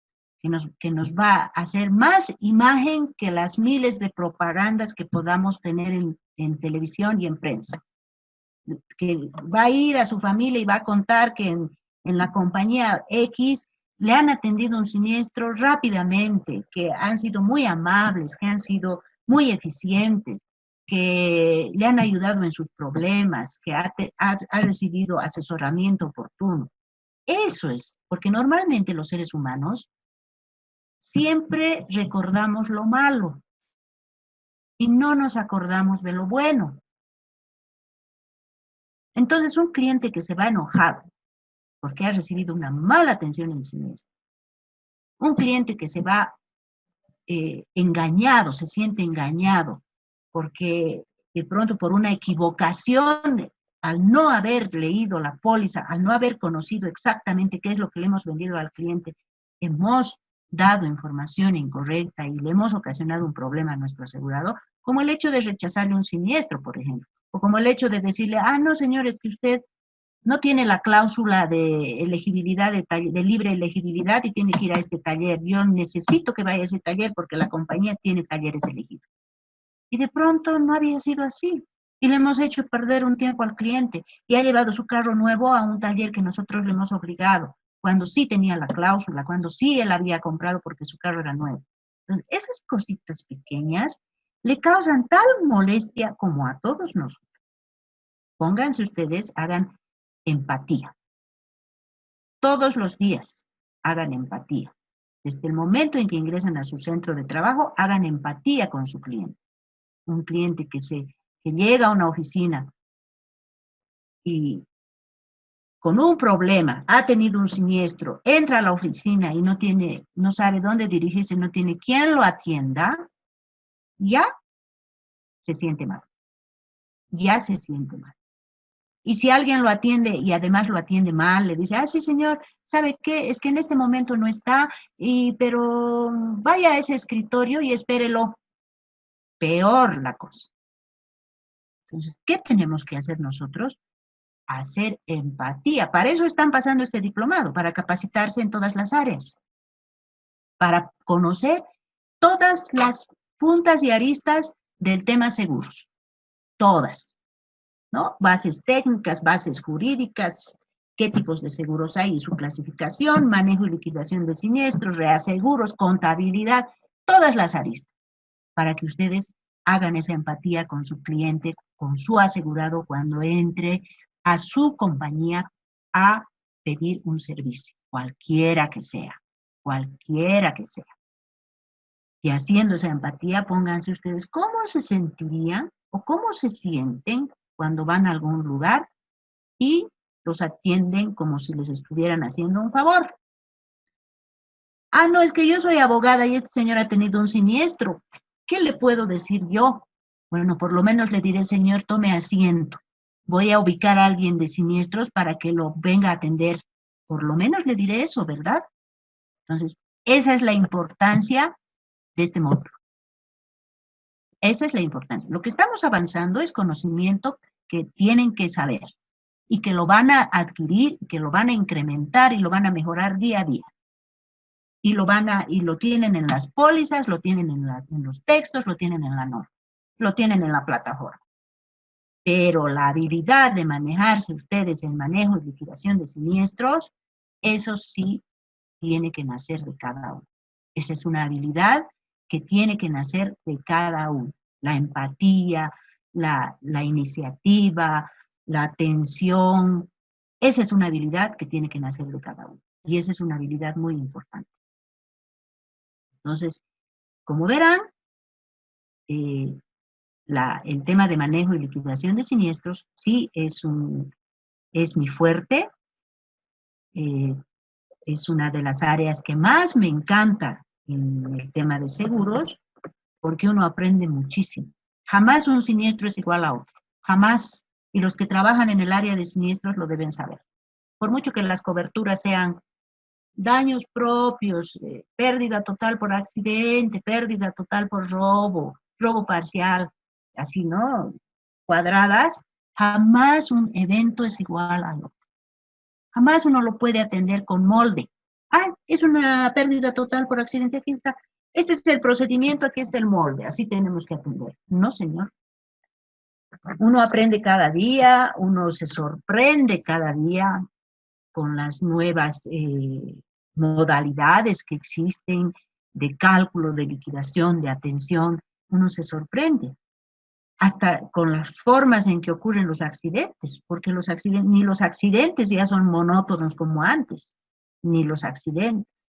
que nos va a hacer más imagen que las miles de propagandas que podamos tener en televisión y en prensa. Que va a ir a su familia y va a contar que en la compañía X le han atendido un siniestro rápidamente, que han sido muy amables, que han sido muy eficientes, que le han ayudado en sus problemas, que ha recibido asesoramiento oportuno. Eso es, porque normalmente los seres humanos siempre recordamos lo malo y no nos acordamos de lo bueno. Entonces, un cliente que se va enojado porque ha recibido una mala atención en siniestro, un cliente que se va engañado, se siente engañado, porque de pronto por una equivocación, al no haber leído la póliza, al no haber conocido exactamente qué es lo que le hemos vendido al cliente, hemos dado información incorrecta y le hemos ocasionado un problema a nuestro asegurador, como el hecho de rechazarle un siniestro, por ejemplo, o como el hecho de decirle, no señor, es que usted no tiene la cláusula de elegibilidad, de libre elegibilidad y tiene que ir a este taller. Yo necesito que vaya a ese taller porque la compañía tiene talleres elegidos. Y de pronto no había sido así. Y le hemos hecho perder un tiempo al cliente y ha llevado su carro nuevo a un taller que nosotros le hemos obligado, cuando sí tenía la cláusula, cuando sí él había comprado porque su carro era nuevo. Entonces, esas cositas pequeñas le causan tal molestia como a todos nosotros. Pónganse ustedes, hagan empatía. Todos los días hagan empatía. Desde el momento en que ingresan a su centro de trabajo, hagan empatía con su cliente. Un cliente que llega a una oficina y con un problema, ha tenido un siniestro, entra a la oficina y no sabe dónde dirigirse, no tiene quien lo atienda, ya se siente mal. Ya se siente mal. Y si alguien lo atiende y además lo atiende mal, le dice, sí señor, ¿sabe qué? Es que en este momento no está, pero vaya a ese escritorio y espérelo. Peor la cosa. Entonces, ¿qué tenemos que hacer nosotros? Hacer empatía. Para eso están pasando este diplomado, para capacitarse en todas las áreas, para conocer todas las puntas y aristas del tema seguros. Todas. ¿No? Bases técnicas, bases jurídicas, qué tipos de seguros hay y su clasificación, manejo y liquidación de siniestros, reaseguros, contabilidad, todas las aristas, para que ustedes hagan esa empatía con su cliente, con su asegurado cuando entre a su compañía a pedir un servicio, cualquiera que sea, cualquiera que sea. Y haciendo esa empatía, pónganse ustedes cómo se sentirían o cómo se sienten cuando van a algún lugar y los atienden como si les estuvieran haciendo un favor. No, es que yo soy abogada y este señor ha tenido un siniestro. ¿Qué le puedo decir yo? Bueno, por lo menos le diré, señor, tome asiento. Voy a ubicar a alguien de siniestros para que lo venga a atender Por lo menos le diré eso, ¿verdad? Entonces, esa es la importancia de este módulo. Esa es la importancia. Lo que estamos avanzando es conocimiento que tienen que saber y que lo van a adquirir, que lo van a incrementar y lo van a mejorar día a día. Y lo tienen en las pólizas, lo tienen en los textos, lo tienen en la norma, lo tienen en la plataforma. Pero la habilidad de manejarse ustedes en manejo y liquidación de siniestros, eso sí tiene que nacer de cada uno. Esa es una habilidad que tiene que nacer de cada uno. La empatía, la iniciativa, la atención, esa es una habilidad que tiene que nacer de cada uno. Y esa es una habilidad muy importante. Entonces, como verán, el tema de manejo y liquidación de siniestros sí es mi fuerte, es una de las áreas que más me encanta en el tema de seguros, porque uno aprende muchísimo. Jamás un siniestro es igual a otro, jamás, y los que trabajan en el área de siniestros lo deben saber. Por mucho que las coberturas sean daños propios, pérdida total por accidente, pérdida total por robo, robo parcial, así, ¿no? Cuadradas, jamás un evento es igual al otro. Jamás uno lo puede atender con molde. Ah, es una pérdida total por accidente, aquí está. Este es el procedimiento, aquí está el molde, así tenemos que atender. No, señor. Uno aprende cada día, uno se sorprende cada día con las nuevas modalidades que existen de cálculo, de liquidación, de atención. Uno se sorprende. Hasta con las formas en que ocurren los accidentes, porque ni los accidentes ya son monótonos como antes, ni los accidentes.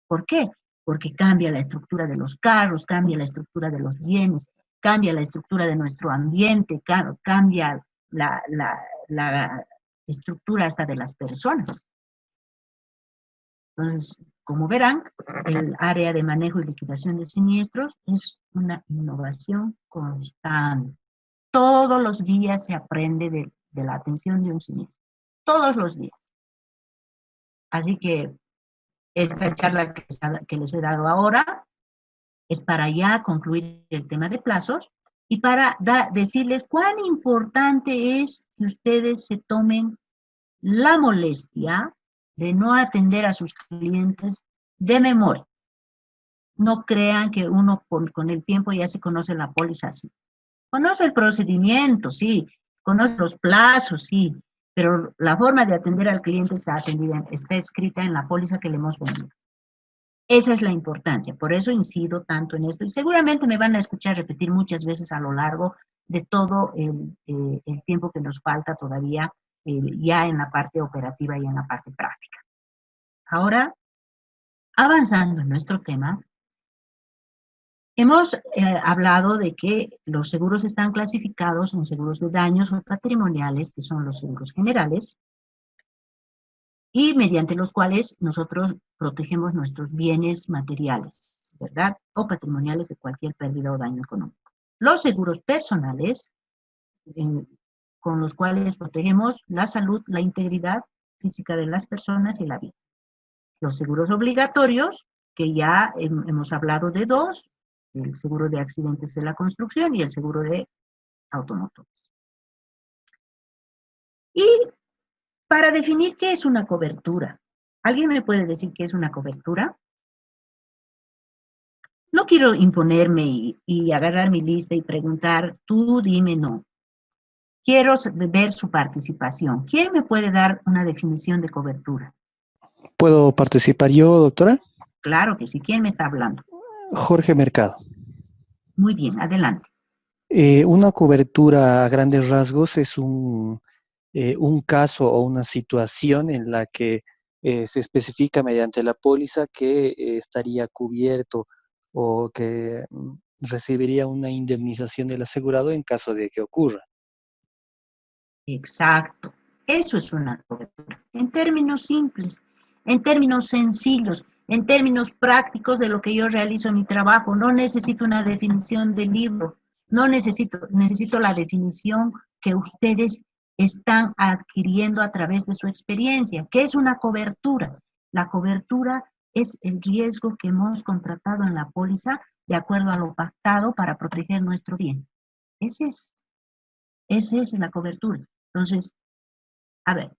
¿Por qué? Porque cambia la estructura de los carros, cambia la estructura de los bienes, cambia la estructura de nuestro ambiente, cambia la estructura hasta de las personas. Entonces, como verán, el área de manejo y liquidación de siniestros es una innovación constante. Todos los días se aprende de la atención de un siniestro. Todos los días. Así que esta charla que les he dado ahora es para ya concluir el tema de plazos y para decirles cuán importante es que ustedes se tomen la molestia de no atender a sus clientes de memoria. No crean que uno con el tiempo ya se conoce la póliza así. Conoce el procedimiento, sí, conoce los plazos, sí, pero la forma de atender al cliente está escrita en la póliza que le hemos vendido. Esa es la importancia, por eso incido tanto en esto, y seguramente me van a escuchar repetir muchas veces a lo largo de todo el tiempo que nos falta todavía, ya en la parte operativa y en la parte práctica. Ahora, avanzando en nuestro tema, hemos hablado de que los seguros están clasificados en seguros de daños o patrimoniales, que son los seguros generales, y mediante los cuales nosotros protegemos nuestros bienes materiales, ¿verdad? O patrimoniales de cualquier pérdida o daño económico. Los seguros personales, con los cuales protegemos la salud, la integridad física de las personas y la vida. Los seguros obligatorios, que ya hemos hablado de dos, el seguro de accidentes de la construcción y el seguro de automotores. Y para definir qué es una cobertura, ¿alguien me puede decir qué es una cobertura? No quiero imponerme y agarrar mi lista y preguntar, tú dime no. Quiero ver su participación. ¿Quién me puede dar una definición de cobertura? ¿Puedo participar yo, doctora? Claro que sí. ¿Quién me está hablando? Jorge Mercado. Muy bien, adelante. Una cobertura a grandes rasgos es un caso o una situación en la que se especifica mediante la póliza que estaría cubierto o que recibiría una indemnización del asegurado en caso de que ocurra. Exacto. Eso es una cobertura. En términos simples, en términos sencillos, en términos prácticos de lo que yo realizo en mi trabajo. No necesito una definición del libro. No necesito la definición que ustedes están adquiriendo a través de su experiencia. ¿Qué es una cobertura? La cobertura es el riesgo que hemos contratado en la póliza de acuerdo a lo pactado para proteger nuestro bien. Esa es la cobertura. Entonces, a ver.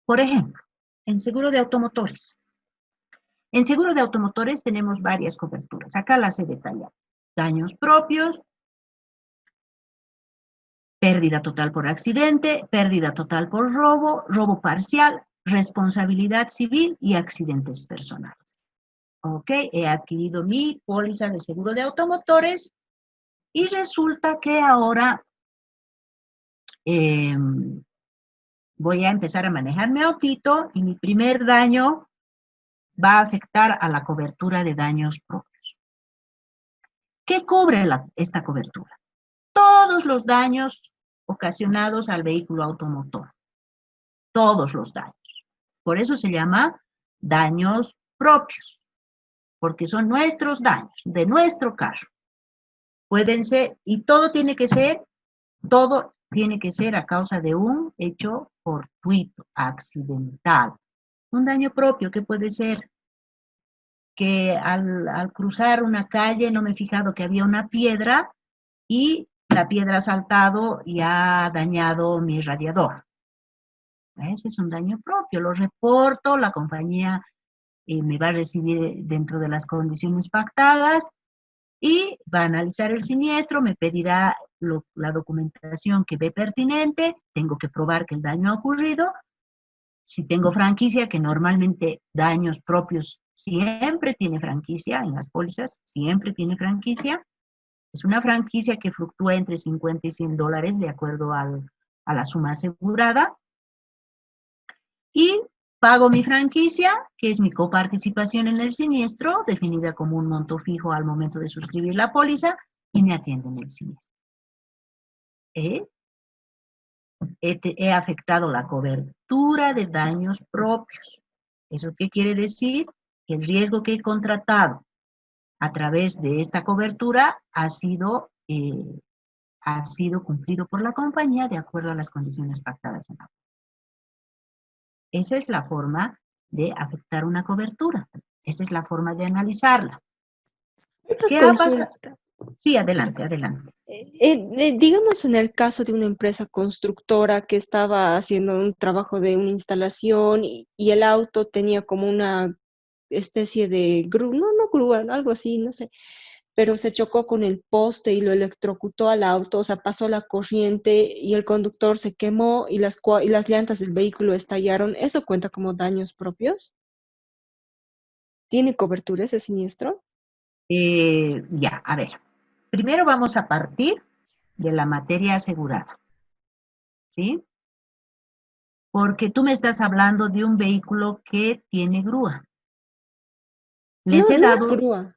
Por ejemplo, en seguro de automotores. En seguro de automotores tenemos varias coberturas. Acá las he detallado. Daños propios, pérdida total por accidente, pérdida total por robo, robo parcial, responsabilidad civil y accidentes personales. Ok, he adquirido mi póliza de seguro de automotores y resulta que ahora voy a empezar a manejar mi autito y mi primer daño va a afectar a la cobertura de daños propios. ¿Qué cubre esta cobertura? Todos los daños ocasionados al vehículo automotor. Todos los daños. Por eso se llama daños propios, porque son nuestros daños, de nuestro carro. Pueden ser, y todo tiene que ser a causa de un hecho fortuito, accidental. Un daño propio, ¿qué puede ser? Que al cruzar una calle no me he fijado que había una piedra y la piedra ha saltado y ha dañado mi radiador. Ese es un daño propio, lo reporto, la compañía me va a recibir dentro de las condiciones pactadas y va a analizar el siniestro, me pedirá la documentación que ve pertinente, tengo que probar que el daño ha ocurrido. Si tengo franquicia, que normalmente daños propios siempre tiene franquicia en las pólizas, siempre tiene franquicia. Es una franquicia que fluctúa entre 50 y 100 dólares de acuerdo a la suma asegurada. Y pago mi franquicia, que es mi coparticipación en el siniestro, definida como un monto fijo al momento de suscribir la póliza, y me atienden el siniestro. He afectado la cobertura de daños propios. ¿Eso qué quiere decir? Que el riesgo que he contratado a través de esta cobertura ha sido cumplido por la compañía de acuerdo a las condiciones pactadas en la póliza. Esa es la forma de afectar una cobertura. Esa es la forma de analizarla. ¿Qué ha pasado? Sí, adelante, adelante. Digamos en el caso de una empresa constructora que estaba haciendo un trabajo de una instalación y el auto tenía como una especie de grúa, no grúa, algo así, no sé, pero se chocó con el poste y lo electrocutó al auto, o sea, pasó la corriente y el conductor se quemó y las llantas del vehículo estallaron. ¿Eso cuenta como daños propios? ¿Tiene cobertura ese siniestro? Ya, a ver. Primero vamos a partir de la materia asegurada. ¿Sí? Porque tú me estás hablando de un vehículo que tiene grúa. No es grúa.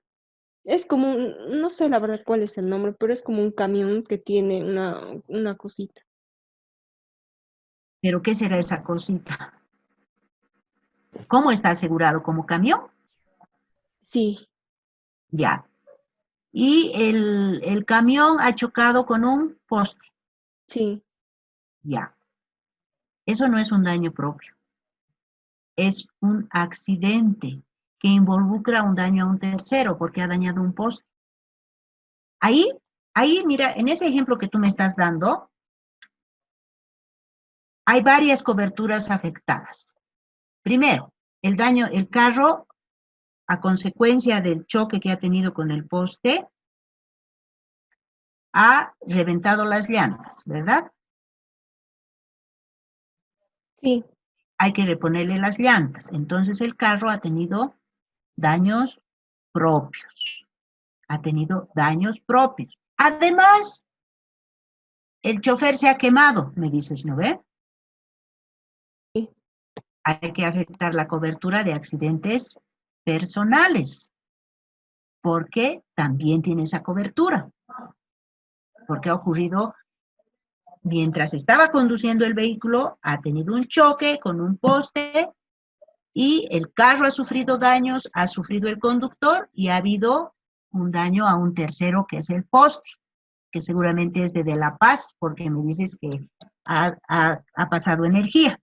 Es como, no sé la verdad cuál es el nombre, pero es como un camión que tiene una cosita. ¿Pero qué será esa cosita? ¿Cómo está asegurado? ¿Como camión? Sí. Ya. Y el camión ha chocado con un poste. Sí. Ya. Eso no es un daño propio. Es un accidente que involucra un daño a un tercero porque ha dañado un poste. Ahí, mira, en ese ejemplo que tú me estás dando, hay varias coberturas afectadas. Primero, el carro, a consecuencia del choque que ha tenido con el poste, ha reventado las llantas, ¿verdad? Sí. Hay que reponerle las llantas. Entonces el carro ha tenido daños propios. Ha tenido daños propios. Además, el chofer se ha quemado, me dices, ¿no ve? Sí. Hay que afectar la cobertura de accidentes personales, porque también tiene esa cobertura. Porque ha ocurrido, mientras estaba conduciendo el vehículo, ha tenido un choque con un poste y el carro ha sufrido daños, ha sufrido el conductor y ha habido un daño a un tercero que es el poste. que seguramente es de La Paz, porque me dices que ha pasado energía.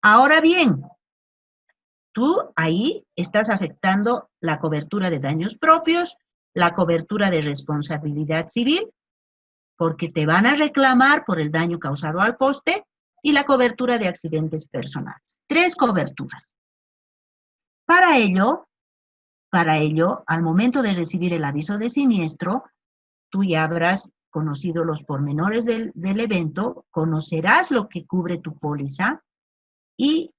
Ahora bien, tú ahí estás afectando la cobertura de daños propios, la cobertura de responsabilidad civil, porque te van a reclamar por el daño causado al poste, y la cobertura de accidentes personales. 3 coberturas. Para ello, al momento de recibir el aviso de siniestro, tú ya habrás conocido los pormenores del evento, conocerás lo que cubre tu póliza y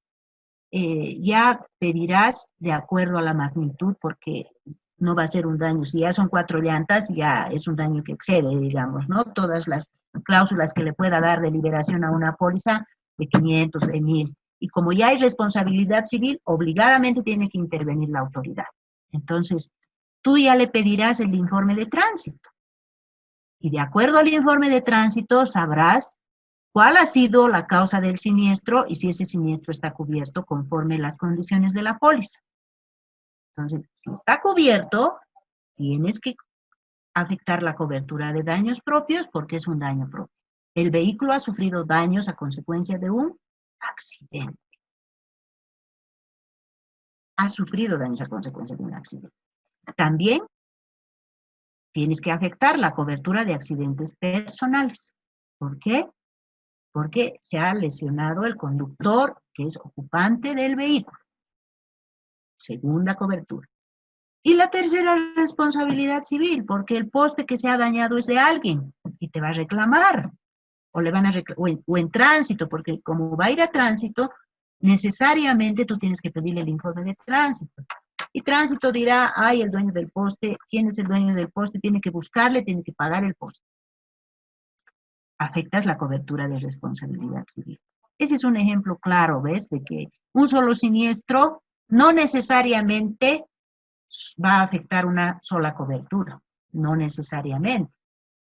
ya pedirás de acuerdo a la magnitud, porque no va a ser un daño. Si ya son 4 llantas, ya es un daño que excede, digamos, ¿no? Todas las cláusulas que le pueda dar de liberación a una póliza de 500, de 1000. Y como ya hay responsabilidad civil, obligadamente tiene que intervenir la autoridad. Entonces, tú ya le pedirás el informe de tránsito. Y de acuerdo al informe de tránsito, sabrás cuál ha sido la causa del siniestro y si ese siniestro está cubierto conforme las condiciones de la póliza. Entonces, si está cubierto, tienes que afectar la cobertura de daños propios porque es un daño propio. El vehículo ha sufrido daños a consecuencia de un accidente. Ha sufrido daños a consecuencia de un accidente. También tienes que afectar la cobertura de accidentes personales. ¿Por qué? Porque se ha lesionado el conductor que es ocupante del vehículo. Segunda cobertura. Y la tercera, responsabilidad civil, porque el poste que se ha dañado es de alguien y te va a reclamar. O le van a o en tránsito, porque como va a ir a tránsito, necesariamente tú tienes que pedirle el informe de tránsito. Y tránsito dirá, ay, el dueño del poste, ¿quién es el dueño del poste? Tiene que buscarle, tiene que pagar el poste. Afectas la cobertura de responsabilidad civil. Ese es un ejemplo claro, ¿ves? De que un solo siniestro no necesariamente va a afectar una sola cobertura, no necesariamente.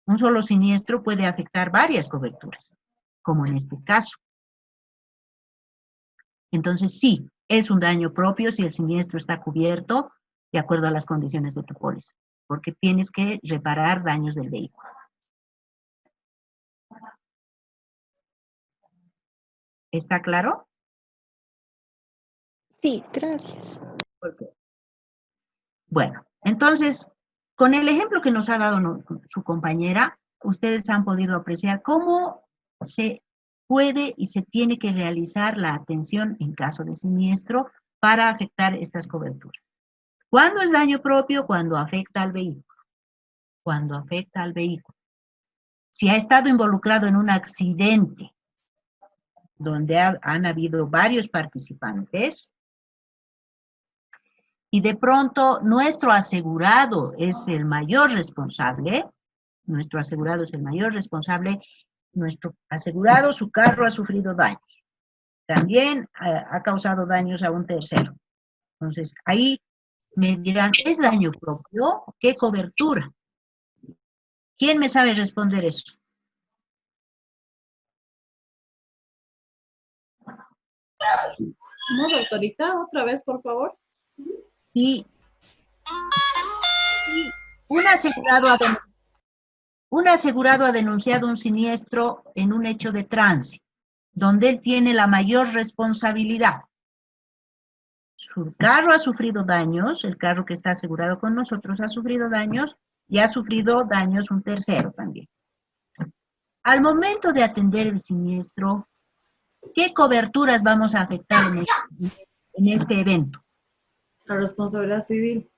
Un solo siniestro puede afectar varias coberturas, como en este caso. Entonces, sí, es un daño propio si el siniestro está cubierto de acuerdo a las condiciones de tu póliza, porque tienes que reparar daños del vehículo. ¿Está claro? Sí, gracias. Bueno, entonces, con el ejemplo que nos ha dado su compañera, ustedes han podido apreciar cómo se puede y se tiene que realizar la atención en caso de siniestro para afectar estas coberturas. ¿Cuándo es daño propio? Cuando afecta al vehículo. Cuando afecta al vehículo. Si ha estado involucrado en un accidente donde han habido varios participantes, y de pronto nuestro asegurado es el mayor responsable, nuestro asegurado su carro ha sufrido daños. También ha causado daños a un tercero. Entonces, ahí me dirán, ¿es daño propio? ¿Qué cobertura? ¿Quién me sabe responder eso? No, doctorita, otra vez, por favor. Y un asegurado ha denunciado un siniestro en un hecho de tránsito, donde él tiene la mayor responsabilidad. Su carro ha sufrido daños, el carro que está asegurado con nosotros ha sufrido daños, y ha sufrido daños un tercero también. Al momento de atender el siniestro, ¿qué coberturas vamos a afectar en este evento? La responsabilidad civil.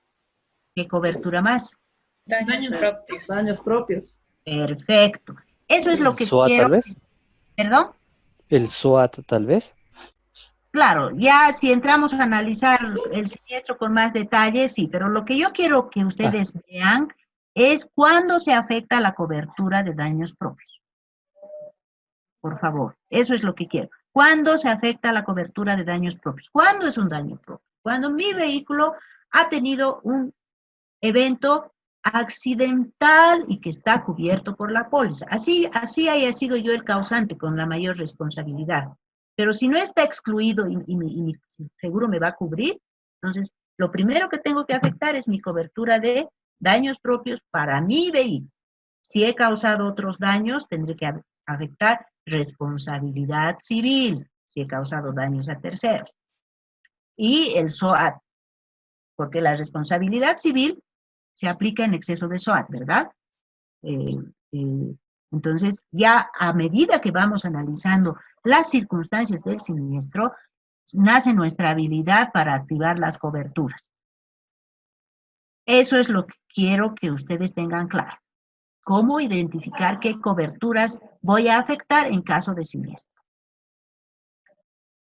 ¿Qué cobertura más? Daños propios. Daños propios. Perfecto. Eso es lo que SOAT, quiero. tal vez. ¿Perdón? El SOAT, tal vez. Claro, ya si entramos a analizar el siniestro con más detalle, sí, pero lo que yo quiero que ustedes vean es cuándo se afecta la cobertura de daños propios. Por favor, eso es lo que quiero. ¿Cuándo se afecta la cobertura de daños propios? ¿Cuándo es un daño propio? Cuando mi vehículo ha tenido un evento accidental y que está cubierto por la póliza. Así haya sido yo el causante con la mayor responsabilidad. Pero si no está excluido y mi seguro me va a cubrir, entonces lo primero que tengo que afectar es mi cobertura de daños propios para mi vehículo. Si he causado otros daños, tendré que afectar responsabilidad civil, si he causado daños a terceros. Y el SOAT, porque la responsabilidad civil se aplica en exceso de SOAT, ¿verdad? Entonces, ya a medida que vamos analizando las circunstancias del siniestro, nace nuestra habilidad para activar las coberturas. Eso es lo que quiero que ustedes tengan claro. Cómo identificar qué coberturas voy a afectar en caso de siniestro.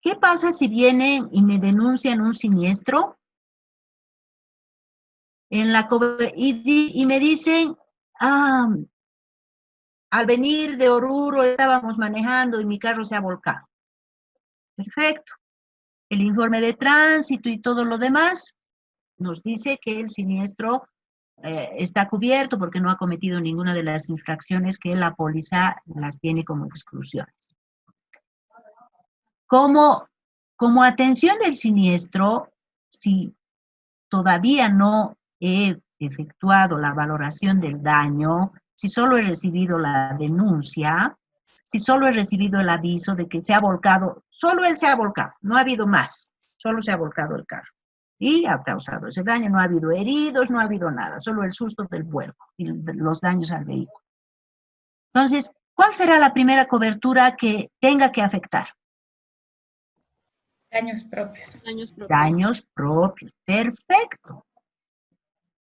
¿Qué pasa si vienen y me denuncian un siniestro? Y me dicen, al venir de Oruro estábamos manejando y mi carro se ha volcado. Perfecto. El informe de tránsito y todo lo demás nos dice que el siniestro está cubierto porque no ha cometido ninguna de las infracciones que la póliza las tiene como exclusiones. Como atención del siniestro, si todavía no he efectuado la valoración del daño, si solo he recibido la denuncia, si solo he recibido el aviso de que se ha volcado, solo él se ha volcado, no ha habido más, solo se ha volcado el carro. Y ha causado ese daño, no ha habido heridos, no ha habido nada, solo el susto del vuelco y los daños al vehículo. Entonces, ¿cuál será la primera cobertura que tenga que afectar? Daños propios. Daños propios, perfecto.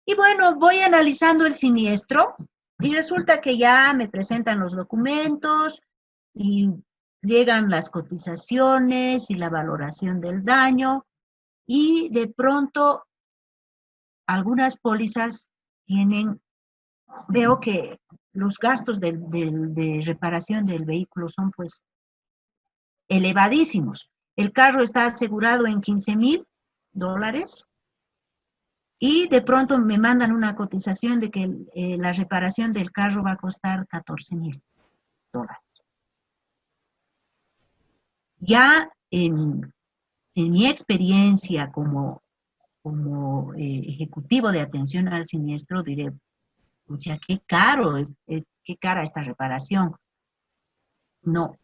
Y bueno, voy analizando el siniestro y resulta que ya me presentan los documentos y llegan las cotizaciones y la valoración del daño y de pronto algunas pólizas veo que los gastos de reparación del vehículo son pues elevadísimos. El carro está asegurado en $15,000 y de pronto me mandan una cotización de que la reparación del carro va a costar $14,000. Ya en mi experiencia como ejecutivo de atención al siniestro, diré, pucha, qué caro qué cara esta reparación. No,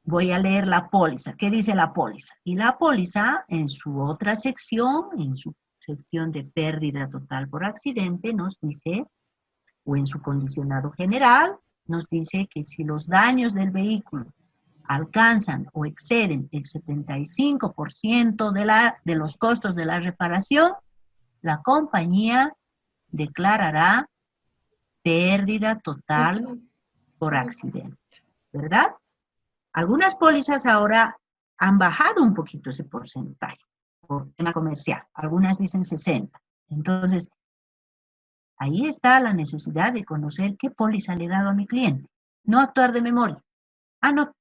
voy a leer la póliza. ¿Qué dice la póliza? Y la póliza, en su otra sección, en su sección de pérdida total por accidente, nos dice, o en su condicionado general, nos dice que si los daños del vehículo alcanzan o exceden el 75% de los costos de la reparación, la compañía declarará pérdida total por accidente, ¿verdad? Algunas pólizas ahora han bajado un poquito ese porcentaje por tema comercial, algunas dicen 60. Entonces, ahí está la necesidad de conocer qué póliza le he dado a mi cliente, no actuar de memoria. No,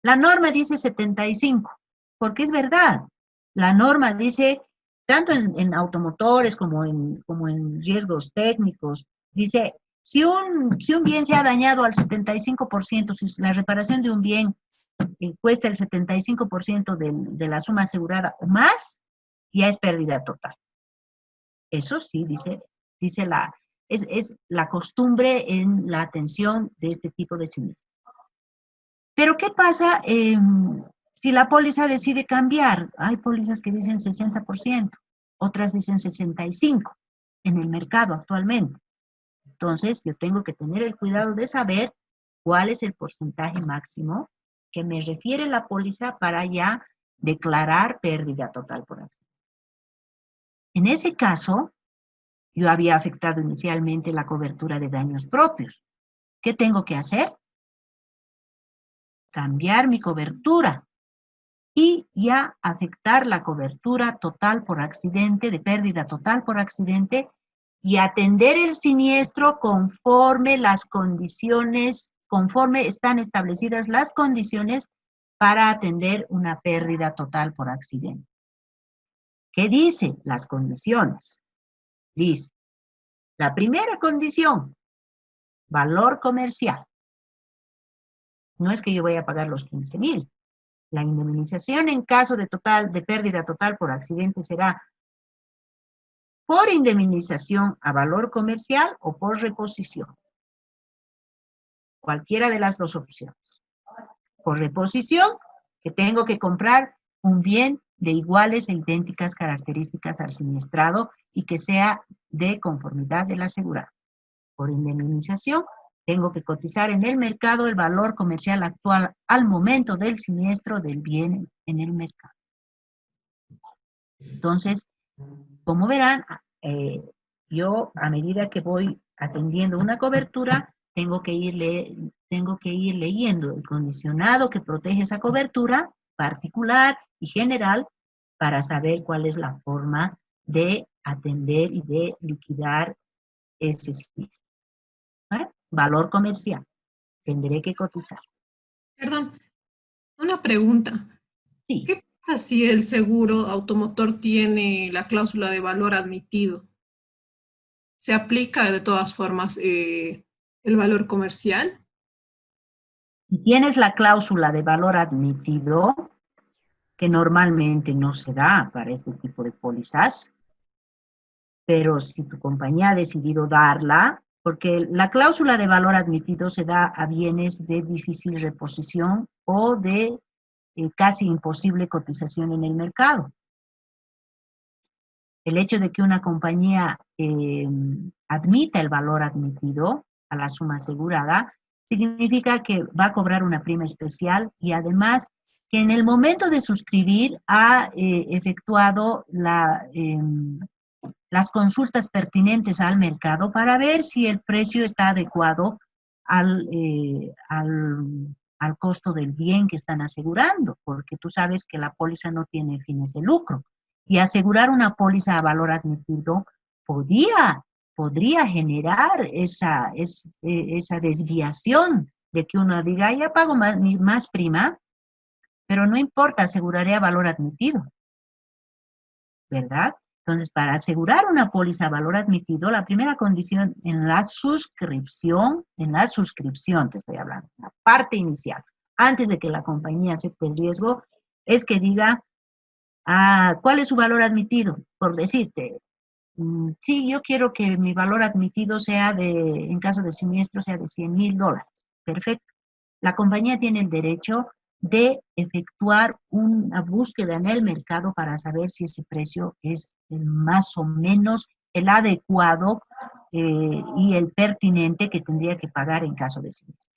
la norma dice 75, porque es verdad. La norma dice, tanto en automotores como en riesgos técnicos, dice, si un bien se ha dañado al 75%, si la reparación de un bien cuesta el 75% de la suma asegurada o más, ya es pérdida total. Eso sí, es la costumbre en la atención de este tipo de siniestros. Pero ¿qué pasa si la póliza decide cambiar? Hay pólizas que dicen 60%, otras dicen 65% en el mercado actualmente. Entonces, yo tengo que tener el cuidado de saber cuál es el porcentaje máximo que me refiere la póliza para ya declarar pérdida total por accidente. En ese caso, yo había afectado inicialmente la cobertura de daños propios. ¿Qué tengo que hacer? Cambiar mi cobertura y ya afectar la cobertura total por accidente, de pérdida total por accidente, y atender el siniestro conforme están establecidas las condiciones para atender una pérdida total por accidente. ¿Qué dice las condiciones? Dice, la primera condición, valor comercial. No es que yo voy a pagar los 15,000. La indemnización en caso de pérdida total por accidente será por indemnización a valor comercial o por reposición. cualquiera de las dos opciones. Por reposición, que tengo que comprar un bien de iguales e idénticas características al siniestrado y que sea de conformidad del asegurado. Por indemnización, tengo que cotizar en el mercado el valor comercial actual al momento del siniestro del bien en el mercado. Entonces, como verán, yo a medida que voy atendiendo una cobertura, tengo que ir leyendo el condicionado que protege esa cobertura, particular y general, para saber cuál es la forma de atender y de liquidar ese siniestro. Valor comercial. Tendré que cotizar. Perdón, una pregunta. Sí. ¿Qué pasa si el seguro automotor tiene la cláusula de valor admitido? ¿Se aplica de todas formas el valor comercial? Si tienes la cláusula de valor admitido, que normalmente no se da para este tipo de pólizas, pero si tu compañía ha decidido darla, porque la cláusula de valor admitido se da a bienes de difícil reposición o de casi imposible cotización en el mercado. El hecho de que una compañía admita el valor admitido a la suma asegurada significa que va a cobrar una prima especial y además que en el momento de suscribir ha efectuado las consultas pertinentes al mercado para ver si el precio está adecuado al costo del bien que están asegurando, porque tú sabes que la póliza no tiene fines de lucro. Y asegurar una póliza a valor admitido podría generar esa desviación de que uno diga, ya pago más prima, pero no importa, aseguraré a valor admitido, ¿verdad? Entonces, para asegurar una póliza a valor admitido, la primera condición en la suscripción te estoy hablando, la parte inicial, antes de que la compañía acepte el riesgo, es que diga, ¿cuál es su valor admitido? Por decirte, sí, yo quiero que mi valor admitido sea en caso de siniestro, sea de $100,000. Perfecto. La compañía tiene el derecho de efectuar una búsqueda en el mercado para saber si ese precio es más o menos el adecuado y el pertinente que tendría que pagar en caso de siniestro.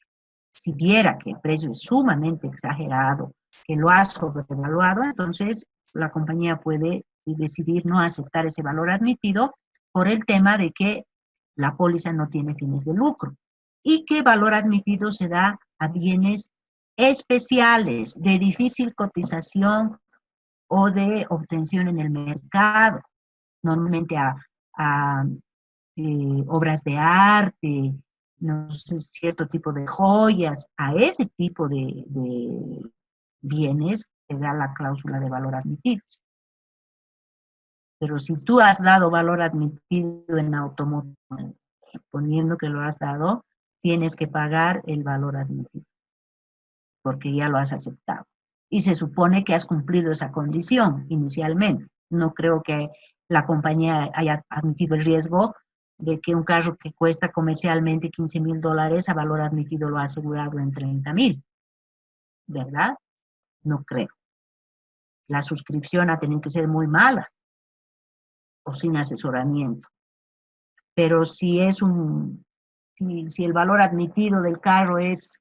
Si viera que el precio es sumamente exagerado, que lo ha sobrevaluado, entonces la compañía puede decidir no aceptar ese valor admitido por el tema de que la póliza no tiene fines de lucro y que valor admitido se da a bienes especiales de difícil cotización o de obtención en el mercado, normalmente a obras de arte, no sé, cierto tipo de joyas, a ese tipo de bienes se da la cláusula de valor admitido. Pero si tú has dado valor admitido en automóvil, suponiendo que lo has dado, tienes que pagar el valor admitido, porque ya lo has aceptado. Y se supone que has cumplido esa condición inicialmente. No creo que la compañía haya admitido el riesgo de que un carro que cuesta comercialmente $15,000 a valor admitido lo ha asegurado en $30,000, ¿verdad? No creo. La suscripción ha tenido que ser muy mala o sin asesoramiento. Pero si el valor admitido del carro es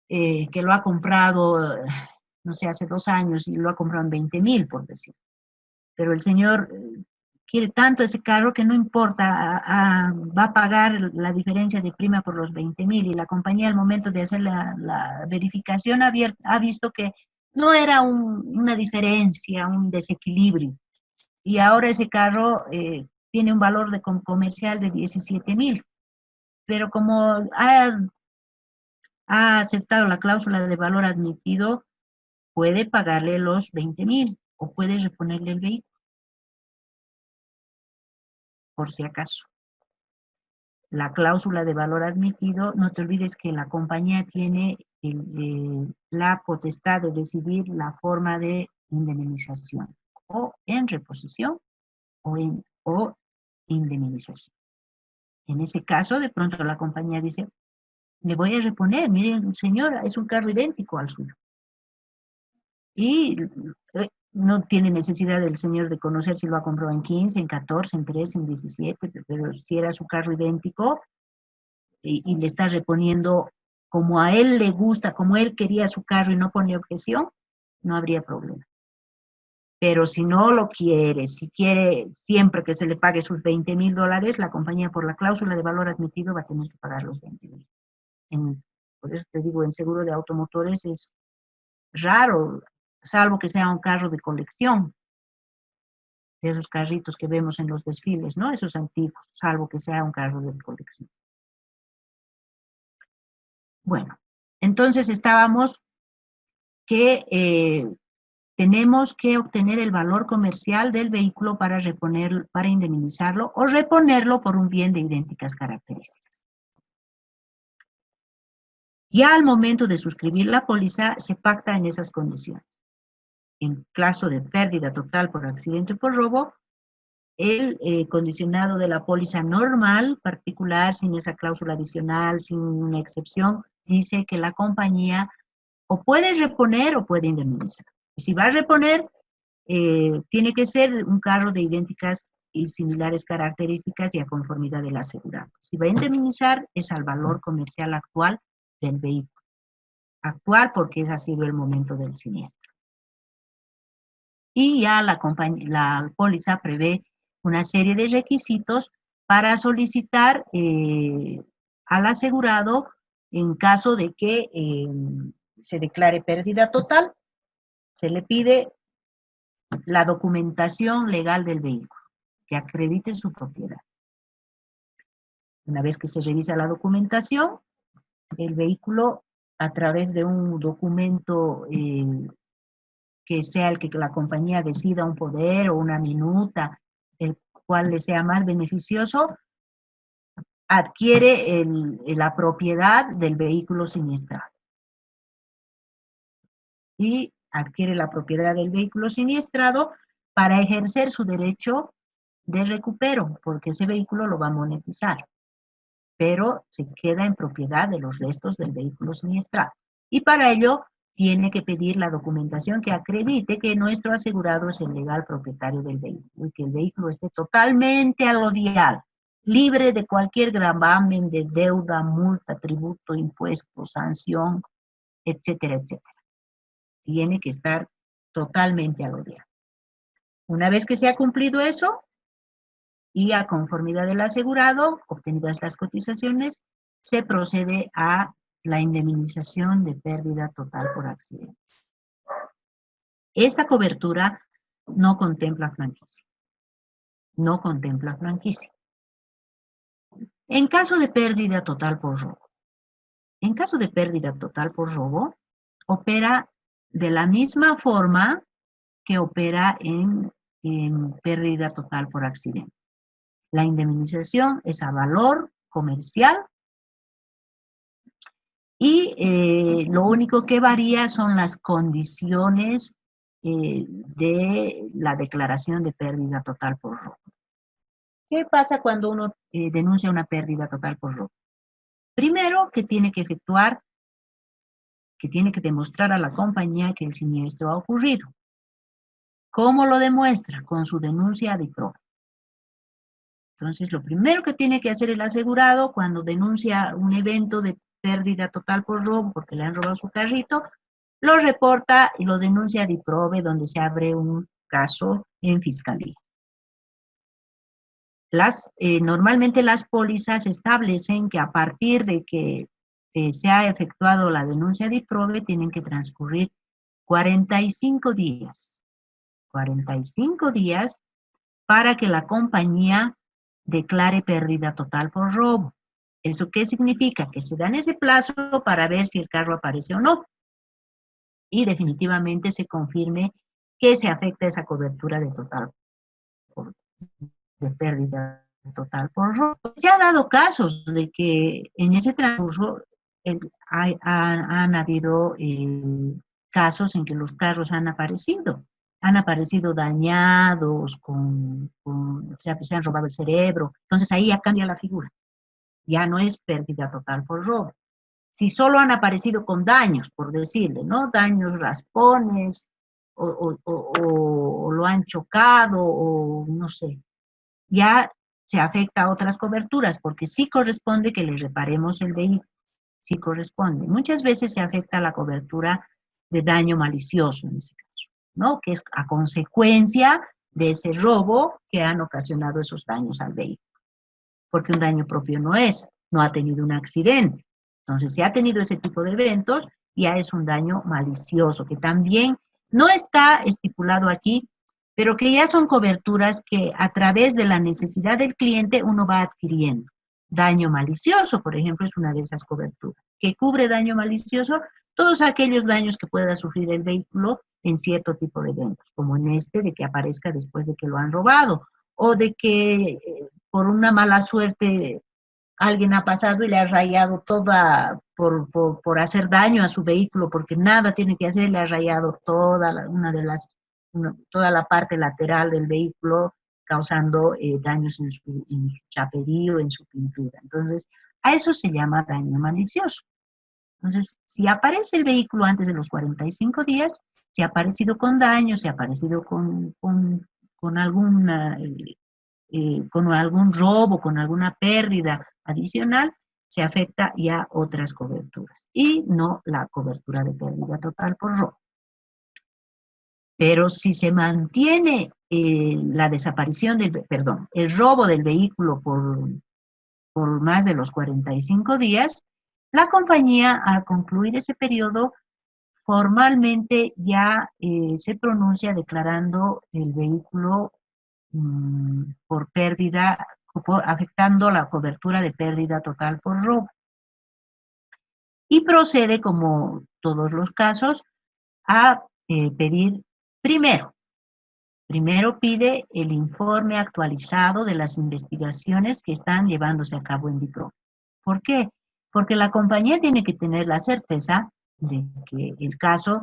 que lo ha comprado, no sé, hace 2 años y lo ha comprado en 20,000, por decir. Pero el señor quiere tanto ese carro que no importa, va a pagar la diferencia de prima por los 20,000 y la compañía al momento de hacer la verificación ha visto que no era una diferencia, un desequilibrio. Y ahora ese carro tiene un valor comercial de 17,000. Pero como ha aceptado la cláusula de valor admitido, puede pagarle los 20,000 o puede reponerle el vehículo, por si acaso. La cláusula de valor admitido, no te olvides que la compañía tiene la potestad de decidir la forma de indemnización, o en reposición o indemnización. En ese caso, de pronto la compañía dice, le voy a reponer, miren, señora, es un carro idéntico al suyo. Y no tiene necesidad del señor de conocer si lo ha comprado en 15, en 14, en 13, en 17, pero si era su carro idéntico y le está reponiendo como a él le gusta, como él quería su carro y no pone objeción, no habría problema. Pero si no lo quiere, si quiere siempre que se le pague sus $20,000, la compañía por la cláusula de valor admitido va a tener que pagar los 20,000. Por eso te digo, en seguro de automotores es raro, salvo que sea un carro de colección, de esos carritos que vemos en los desfiles, ¿no? Esos antiguos, salvo que sea un carro de colección. Bueno, entonces estábamos que tenemos que obtener el valor comercial del vehículo para para indemnizarlo o reponerlo por un bien de idénticas características. Ya al momento de suscribir la póliza se pacta en esas condiciones. En caso de pérdida total por accidente o por robo, el condicionado de la póliza normal, particular, sin esa cláusula adicional, sin una excepción, dice que la compañía o puede reponer o puede indemnizar. Si va a reponer, tiene que ser un carro de idénticas y similares características y a conformidad del asegurado. Si va a indemnizar, es al valor comercial actual del vehículo. Actual porque ese ha sido el momento del siniestro. Y ya la póliza prevé una serie de requisitos para solicitar al asegurado en caso de que se declare pérdida total. Se le pide la documentación legal del vehículo, que acredite su propiedad. Una vez que se revisa la documentación, el vehículo, a través de un documento que sea el que la compañía decida, un poder o una minuta, el cual le sea más beneficioso, adquiere la propiedad del vehículo siniestrado. Y adquiere la propiedad del vehículo siniestrado para ejercer su derecho de recupero, porque ese vehículo lo va a monetizar, pero se queda en propiedad de los restos del vehículo siniestrado. Y para ello tiene que pedir la documentación que acredite que nuestro asegurado es el legal propietario del vehículo y que el vehículo esté totalmente alodial, libre de cualquier gravamen de deuda, multa, tributo, impuesto, sanción, etcétera, etcétera. Tiene que estar totalmente alodial. Una vez que se ha cumplido eso, y a conformidad del asegurado, obtenidas las cotizaciones, se procede a la indemnización de pérdida total por accidente. Esta cobertura no contempla franquicia. No contempla franquicia. En caso de pérdida total por robo. En caso de pérdida total por robo, opera de la misma forma que opera en pérdida total por accidente. La indemnización es a valor comercial y lo único que varía son las condiciones de la declaración de pérdida total por robo. ¿Qué pasa cuando uno denuncia una pérdida total por robo? Primero, que tiene que demostrar a la compañía que el siniestro ha ocurrido. ¿Cómo lo demuestra? Con su denuncia de IPROVE. Entonces, lo primero que tiene que hacer el asegurado cuando denuncia un evento de pérdida total por robo, porque le han robado su carrito, lo reporta y lo denuncia a DIPROVE, donde se abre un caso en fiscalía. Normalmente las pólizas establecen que a partir de que se ha efectuado la denuncia de DIPROVE, tienen que transcurrir 45 días. 45 días para que la compañía declare pérdida total por robo. ¿Eso qué significa? Que se dan ese plazo para ver si el carro aparece o no. Y definitivamente se confirme que se afecta esa cobertura de pérdida total por robo. Se han dado casos de que en ese transcurso han habido casos en que los carros han aparecido dañados, se han robado el cerebro. Entonces ahí ya cambia la figura. Ya no es pérdida total por robo. Si solo han aparecido con daños, por decirle, ¿no? Daños, raspones, o lo han chocado, o no sé, ya se afecta a otras coberturas, porque sí corresponde que le reparemos el vehículo, sí corresponde. Muchas veces se afecta la cobertura de daño malicioso en ese caso, ¿no? Que es a consecuencia de ese robo que han ocasionado esos daños al vehículo. Porque un daño propio no es, no ha tenido un accidente. Entonces, si ha tenido ese tipo de eventos, ya es un daño malicioso, que también no está estipulado aquí, pero que ya son coberturas que a través de la necesidad del cliente uno va adquiriendo. Daño malicioso, por ejemplo, es una de esas coberturas. ¿Que cubre daño malicioso? Todos aquellos daños que pueda sufrir el vehículo en cierto tipo de eventos, como en este de que aparezca después de que lo han robado, o de que por una mala suerte alguien ha pasado y le ha rayado toda, por hacer daño a su vehículo, porque nada tiene que hacer, le ha rayado toda toda la parte lateral del vehículo, causando daños en su chaperío, en su pintura. Entonces, a eso se llama daño malicioso. Entonces, si aparece el vehículo antes de los 45 días, si ha aparecido con daño, si ha aparecido con alguna... con algún robo, con alguna pérdida adicional, se afecta ya otras coberturas y no la cobertura de pérdida total por robo. Pero si se mantiene la desaparición el robo del vehículo por más de los 45 días, la compañía, al concluir ese periodo, formalmente ya se pronuncia declarando el vehículo por pérdida, afectando la cobertura de pérdida total por robo. Y procede, como todos los casos, a pedir primero pide el informe actualizado de las investigaciones que están llevándose a cabo en DIPROVE. ¿Por qué? Porque la compañía tiene que tener la certeza de que el caso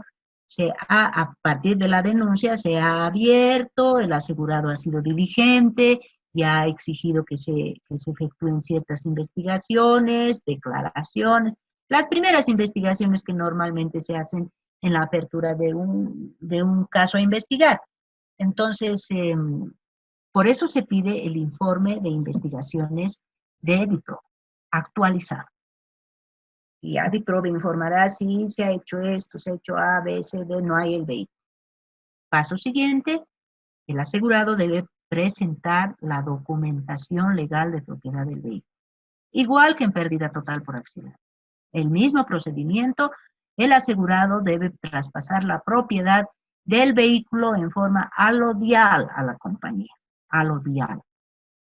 a partir de la denuncia se ha abierto, el asegurado ha sido diligente, ya ha exigido que se efectúen ciertas investigaciones, declaraciones, las primeras investigaciones que normalmente se hacen en la apertura de un caso a investigar. Entonces, por eso se pide el informe de investigaciones de DIPROVE, actualizado. Y ya DIPROVE informará si se ha hecho esto, se ha hecho A, B, C, D, no hay el vehículo. Paso siguiente, el asegurado debe presentar la documentación legal de propiedad del vehículo. Igual que en pérdida total por accidente. El mismo procedimiento, el asegurado debe traspasar la propiedad del vehículo en forma alodial a la compañía, alodial.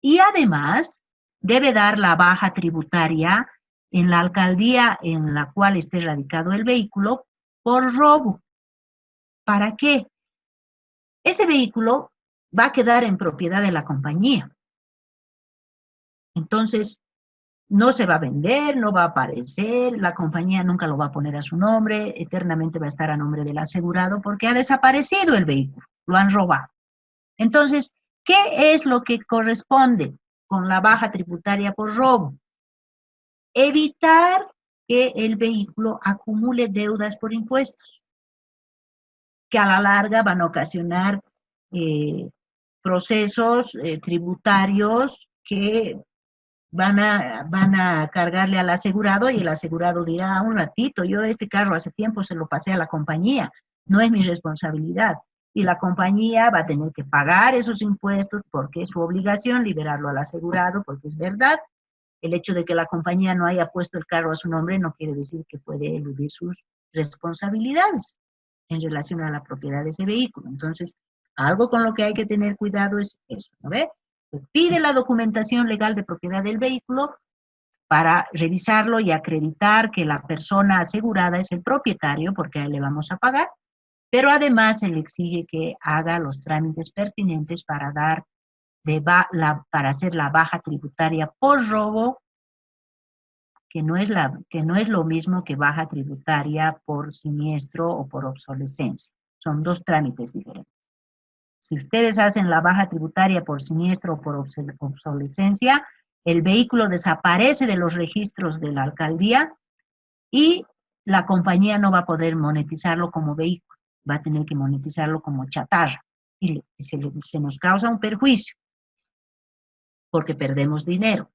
Y además, debe dar la baja tributaria en la alcaldía en la cual esté radicado el vehículo por robo. ¿Para qué? Ese vehículo va a quedar en propiedad de la compañía. Entonces, no se va a vender, no va a aparecer, la compañía nunca lo va a poner a su nombre, eternamente va a estar a nombre del asegurado porque ha desaparecido el vehículo, lo han robado. Entonces, ¿qué es lo que corresponde con la baja tributaria por robo? Evitar que el vehículo acumule deudas por impuestos, que a la larga van a ocasionar procesos tributarios que van a cargarle al asegurado y el asegurado dirá, un ratito, yo este carro hace tiempo se lo pasé a la compañía, no es mi responsabilidad. Y la compañía va a tener que pagar esos impuestos porque es su obligación liberarlo al asegurado, porque es verdad. El hecho de que la compañía no haya puesto el carro a su nombre no quiere decir que puede eludir sus responsabilidades en relación a la propiedad de ese vehículo. Entonces, algo con lo que hay que tener cuidado es eso, ¿no ve? Se pide la documentación legal de propiedad del vehículo para revisarlo y acreditar que la persona asegurada es el propietario, porque a él le vamos a pagar, pero además se le exige que haga los trámites pertinentes para para hacer la baja tributaria por robo, que no es lo mismo que baja tributaria por siniestro o por obsolescencia. Son dos trámites diferentes. Si ustedes hacen la baja tributaria por siniestro o por obsolescencia, el vehículo desaparece de los registros de la alcaldía y la compañía no va a poder monetizarlo como vehículo, va a tener que monetizarlo como chatarra y se nos causa un perjuicio porque perdemos dinero.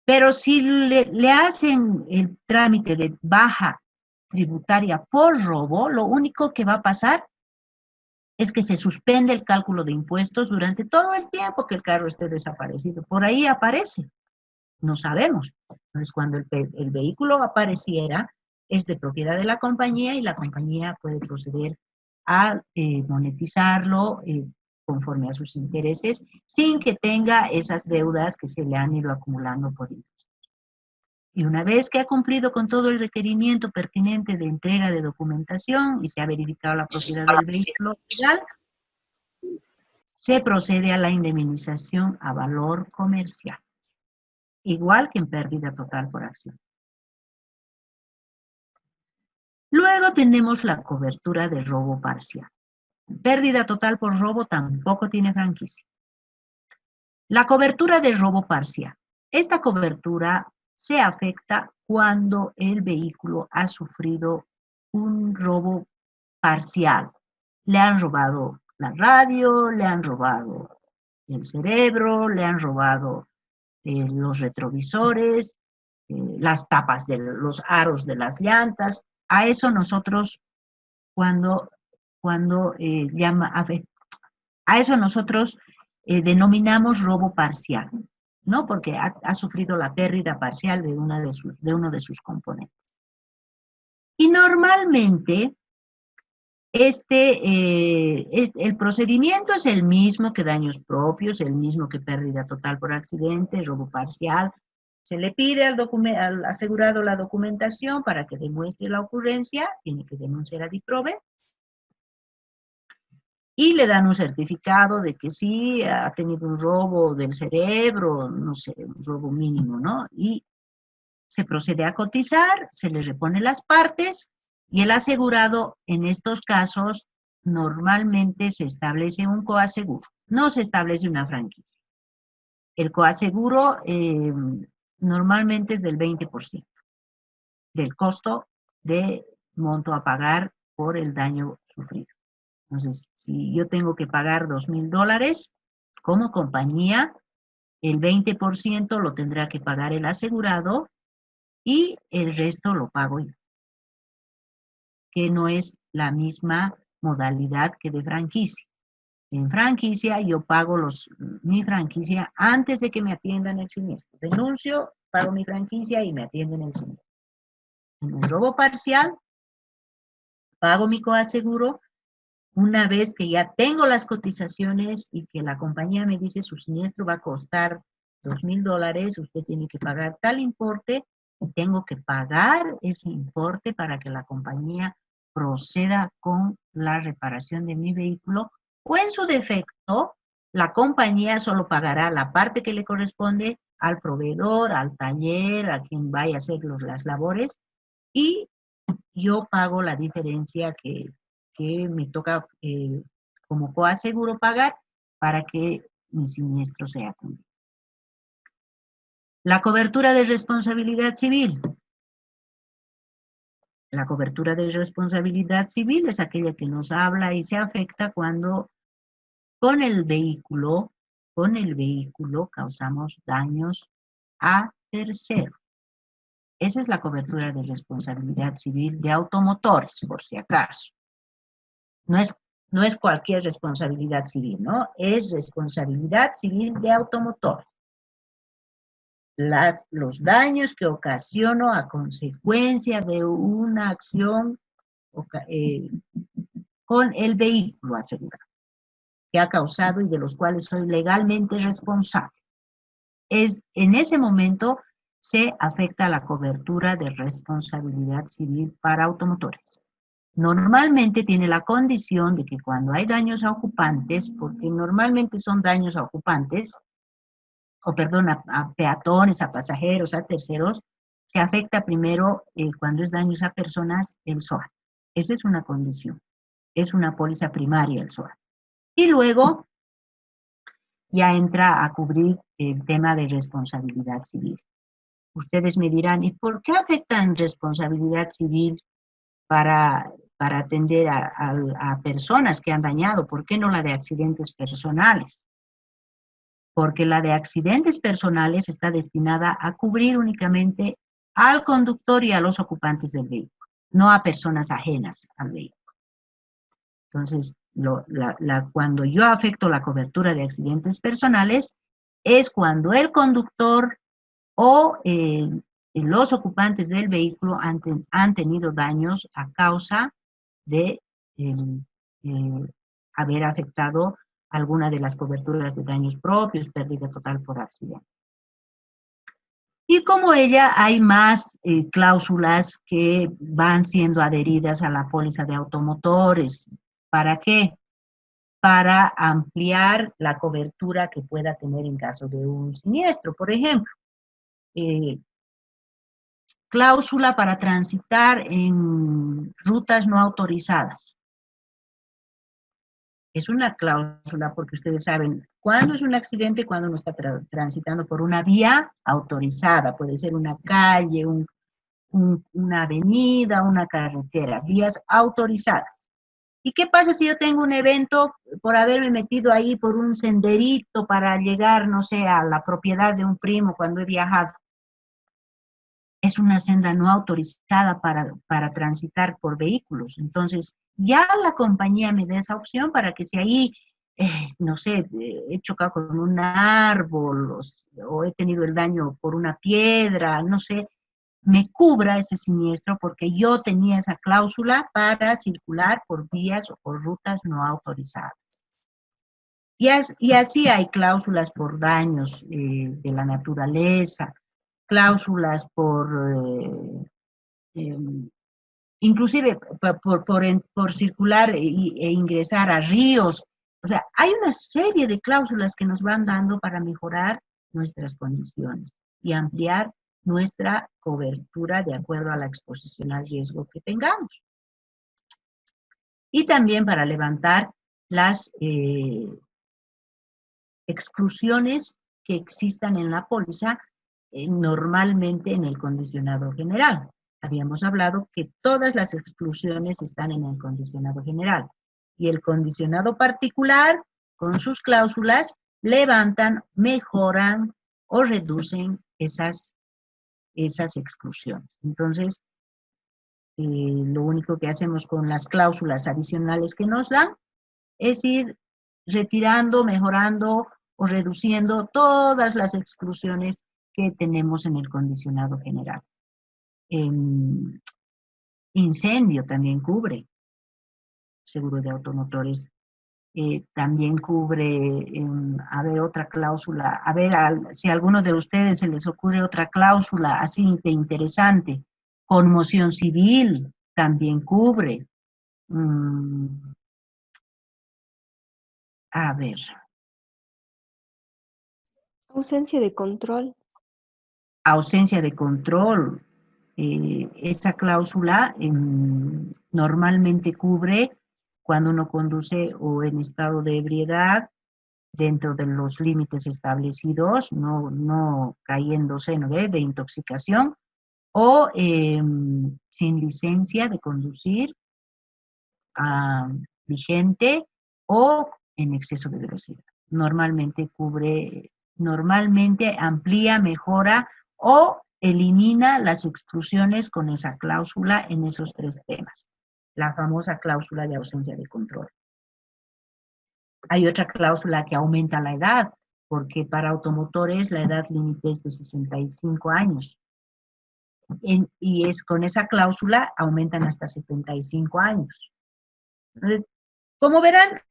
Pero si le hacen el trámite de baja tributaria por robo, lo único que va a pasar es que se suspende el cálculo de impuestos durante todo el tiempo que el carro esté desaparecido. Por ahí aparece, no sabemos. Entonces, cuando el vehículo apareciera, es de propiedad de la compañía y la compañía puede proceder a monetizarlo conforme a sus intereses, sin que tenga esas deudas que se le han ido acumulando por impuestos. Y una vez que ha cumplido con todo el requerimiento pertinente de entrega de documentación y se ha verificado la propiedad del vehículo legal, se procede a la indemnización a valor comercial, igual que en pérdida total por acción. Luego tenemos la cobertura de robo parcial. Pérdida total por robo tampoco tiene franquicia. La cobertura de robo parcial. Esta cobertura se afecta cuando el vehículo ha sufrido un robo parcial. Le han robado la radio, le han robado el cerebro, le han robado los retrovisores, las tapas de los aros de las llantas. A eso nosotros, a eso nosotros denominamos robo parcial, ¿no? Porque ha sufrido la pérdida parcial de uno de sus componentes. Y normalmente el procedimiento es el mismo que daños propios, el mismo que pérdida total por accidente, robo parcial. Se le pide al asegurado la documentación para que demuestre la ocurrencia, tiene que denunciar a DIPROVE, y le dan un certificado de que sí ha tenido un robo del cerebro, no sé, un robo mínimo, ¿no? Y se procede a cotizar, se le repone las partes, y el asegurado, en estos casos, normalmente se establece un coaseguro, no se establece una franquicia. El coaseguro normalmente es del 20% del costo de monto a pagar por el daño sufrido. Entonces, si yo tengo que pagar $2,000 como compañía, el 20% lo tendrá que pagar el asegurado y el resto lo pago yo, que no es la misma modalidad que de franquicia. En franquicia yo pago mi franquicia antes de que me atiendan el siniestro. Denuncio, pago mi franquicia y me atienden el siniestro. En un robo parcial, pago mi coaseguro una vez que ya tengo las cotizaciones y que la compañía me dice su siniestro va a costar $2,000, usted tiene que pagar tal importe y tengo que pagar ese importe para que la compañía proceda con la reparación de mi vehículo, o en su defecto, la compañía solo pagará la parte que le corresponde al proveedor, al taller, a quien vaya a hacer las labores, y yo pago la diferencia que me toca como coaseguro pagar para que mi siniestro sea cumplido. La cobertura de responsabilidad civil. La cobertura de responsabilidad civil es aquella que nos habla y se afecta cuando con el vehículo causamos daños a terceros. Esa es la cobertura de responsabilidad civil de automotores, por si acaso. No es cualquier responsabilidad civil, ¿no? Es responsabilidad civil de automotores. Los daños que ocasiono a consecuencia de una acción con el vehículo asegurado que ha causado y de los cuales soy legalmente responsable. En ese momento se afecta la cobertura de responsabilidad civil para automotores. Normalmente tiene la condición de que cuando hay daños a ocupantes, porque normalmente son daños a ocupantes, a peatones, a pasajeros, a terceros, se afecta primero cuando es daños a personas el SOAT. Esa es una condición. Es una póliza primaria el SOAT. Y luego ya entra a cubrir el tema de responsabilidad civil. Ustedes me dirán, ¿y por qué afectan responsabilidad civil para atender a personas que han dañado? ¿Por qué no la de accidentes personales? Porque la de accidentes personales está destinada a cubrir únicamente al conductor y a los ocupantes del vehículo, no a personas ajenas al vehículo. Entonces, cuando yo afecto la cobertura de accidentes personales, es cuando el conductor o los ocupantes del vehículo han tenido daños a causa de haber afectado alguna de las coberturas de daños propios, pérdida total por accidente. Y como ella, hay más cláusulas que van siendo adheridas a la póliza de automotores. ¿Para qué? Para ampliar la cobertura que pueda tener en caso de un siniestro. Por ejemplo, cláusula para transitar en rutas no autorizadas. Es una cláusula porque ustedes saben cuándo es un accidente, cuando uno está transitando por una vía autorizada. Puede ser una calle, una avenida, una carretera, vías autorizadas. ¿Y qué pasa si yo tengo un evento por haberme metido ahí por un senderito para llegar, no sé, a la propiedad de un primo cuando he viajado? Es una senda no autorizada para transitar por vehículos. Entonces, ya la compañía me da esa opción para que si ahí, no sé, he chocado con un árbol o he tenido el daño por una piedra, no sé, me cubra ese siniestro porque yo tenía esa cláusula para circular por vías o por rutas no autorizadas. Y así hay cláusulas por daños de la naturaleza, cláusulas inclusive por circular e ingresar a ríos. O sea, hay una serie de cláusulas que nos van dando para mejorar nuestras condiciones y ampliar nuestra cobertura de acuerdo a la exposición al riesgo que tengamos. Y también para levantar las exclusiones que existan en la póliza, normalmente en el condicionado general. Habíamos hablado que todas las exclusiones están en el condicionado general. Y el condicionado particular, con sus cláusulas, levantan, mejoran o reducen esas exclusiones. Entonces, lo único que hacemos con las cláusulas adicionales que nos dan es ir retirando, mejorando o reduciendo todas las exclusiones que tenemos en el condicionado general. Incendio también cubre, seguro de automotores. También cubre, a ver, otra cláusula, a ver si a alguno de ustedes se les ocurre otra cláusula así de interesante. Conmoción civil también cubre. A ver. Ausencia de control. Ausencia de control. Esa cláusula normalmente cubre cuando uno conduce o en estado de ebriedad dentro de los límites establecidos, no cayéndose de intoxicación, o sin licencia de conducir vigente o en exceso de velocidad. Normalmente cubre, normalmente amplía, mejora o elimina las exclusiones con esa cláusula en esos tres temas. La famosa cláusula de ausencia de control. Hay otra cláusula que aumenta la edad, porque para automotores la edad límite es de 65 años. Y con esa cláusula aumentan hasta 75 años. Entonces, como verán,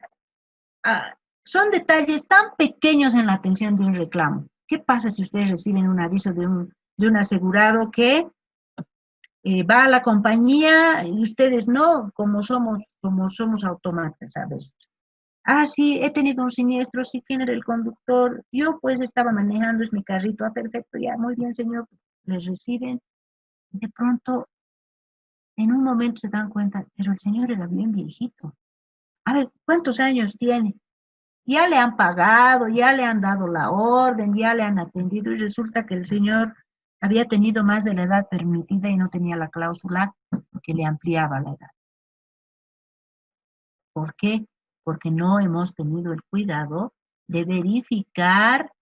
son detalles tan pequeños en la atención de un reclamo. ¿Qué pasa si ustedes reciben un aviso de un asegurado que va a la compañía y ustedes no, como somos autómatas a veces? Sí, he tenido un siniestro, sí, ¿quién era el conductor? Yo pues estaba manejando, es mi carrito, perfecto, ya, muy bien, señor. Les reciben, y de pronto, en un momento se dan cuenta, pero el señor era bien viejito. A ver, ¿cuántos años tiene? Ya le han pagado, ya le han dado la orden, ya le han atendido y resulta que el señor había tenido más de la edad permitida y no tenía la cláusula que le ampliaba la edad. ¿Por qué? Porque no hemos tenido el cuidado de verificar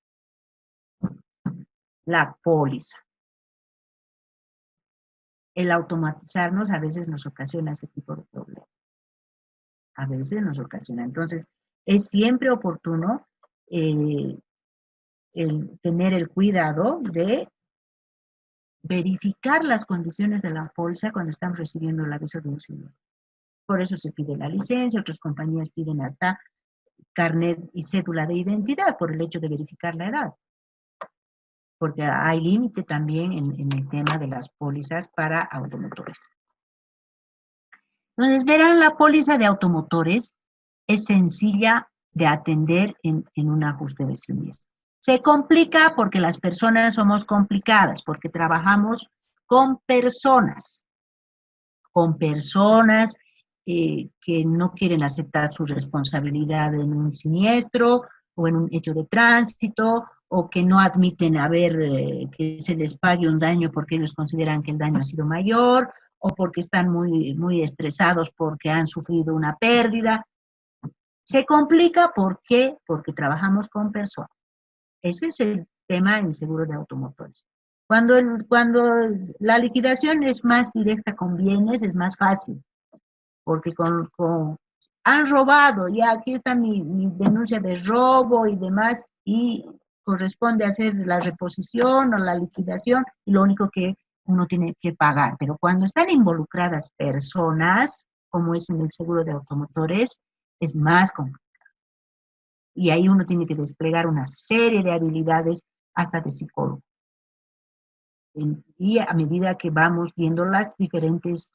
la póliza. El automatizarnos a veces nos ocasiona ese tipo de problemas. A veces nos ocasiona. Entonces, es siempre oportuno el tener el cuidado de verificar las condiciones de la póliza cuando estamos recibiendo el aviso de un siniestro. Por eso se pide la licencia, otras compañías piden hasta carnet y cédula de identidad por el hecho de verificar la edad. Porque hay límite también en el tema de las pólizas para automotores. Entonces, verán, la póliza de automotores es sencilla de atender en un ajuste de siniestro. Se complica porque las personas somos complicadas, porque trabajamos con personas que no quieren aceptar su responsabilidad en un siniestro o en un hecho de tránsito, o que no admiten que se les pague un daño porque ellos consideran que el daño ha sido mayor, o porque están muy, muy estresados porque han sufrido una pérdida. Se complica, ¿por qué? Porque trabajamos con personas. Ese es el tema en seguro de automotores. Cuando la liquidación es más directa con bienes, es más fácil, porque han robado, ya aquí está mi denuncia de robo y demás, y corresponde hacer la reposición o la liquidación, y lo único que uno tiene que pagar. Pero cuando están involucradas personas, como es en el seguro de automotores, es más complicado. Y ahí uno tiene que desplegar una serie de habilidades hasta de psicólogo. Y a medida que vamos viendo los diferentes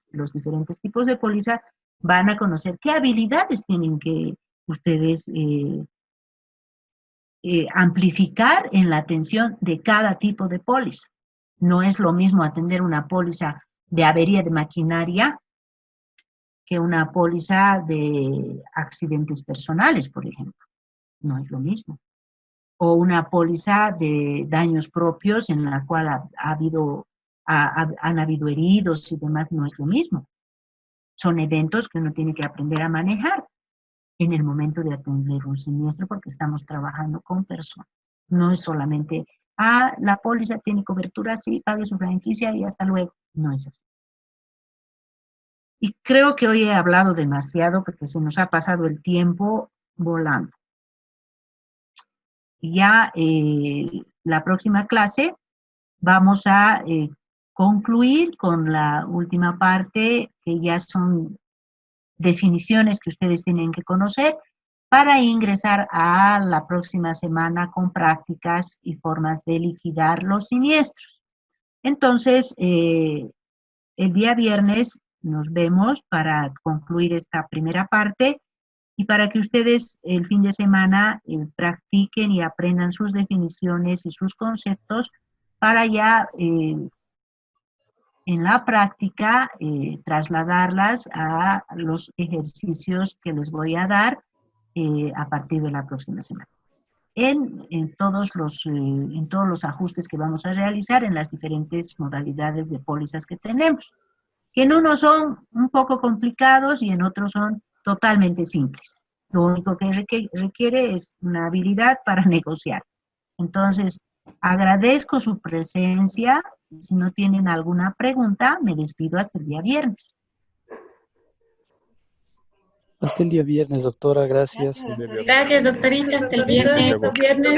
tipos de póliza, van a conocer qué habilidades tienen que ustedes amplificar en la atención de cada tipo de póliza. No es lo mismo atender una póliza de avería de maquinaria que una póliza de accidentes personales, por ejemplo. No es lo mismo. O una póliza de daños propios en la cual han habido heridos y demás, no es lo mismo. Son eventos que uno tiene que aprender a manejar en el momento de atender un siniestro, porque estamos trabajando con personas. No es solamente, la póliza tiene cobertura, sí, pague su franquicia y hasta luego. No es así. Y creo que hoy he hablado demasiado porque se nos ha pasado el tiempo volando. Ya la próxima clase vamos a concluir con la última parte, que ya son definiciones que ustedes tienen que conocer para ingresar a la próxima semana con prácticas y formas de liquidar los siniestros. Entonces, el día viernes nos vemos para concluir esta primera parte y para que ustedes el fin de semana practiquen y aprendan sus definiciones y sus conceptos para ya en la práctica trasladarlas a los ejercicios que les voy a dar a partir de la próxima semana. En todos los ajustes que vamos a realizar en las diferentes modalidades de pólizas que tenemos, que en unos son un poco complicados y en otros son totalmente simples. Lo único que requiere es una habilidad para negociar. Entonces, agradezco su presencia. Si no tienen alguna pregunta, me despido hasta el día viernes. Hasta el día viernes, doctora. Gracias. Gracias, doctorita. Hasta el viernes. Hasta el viernes.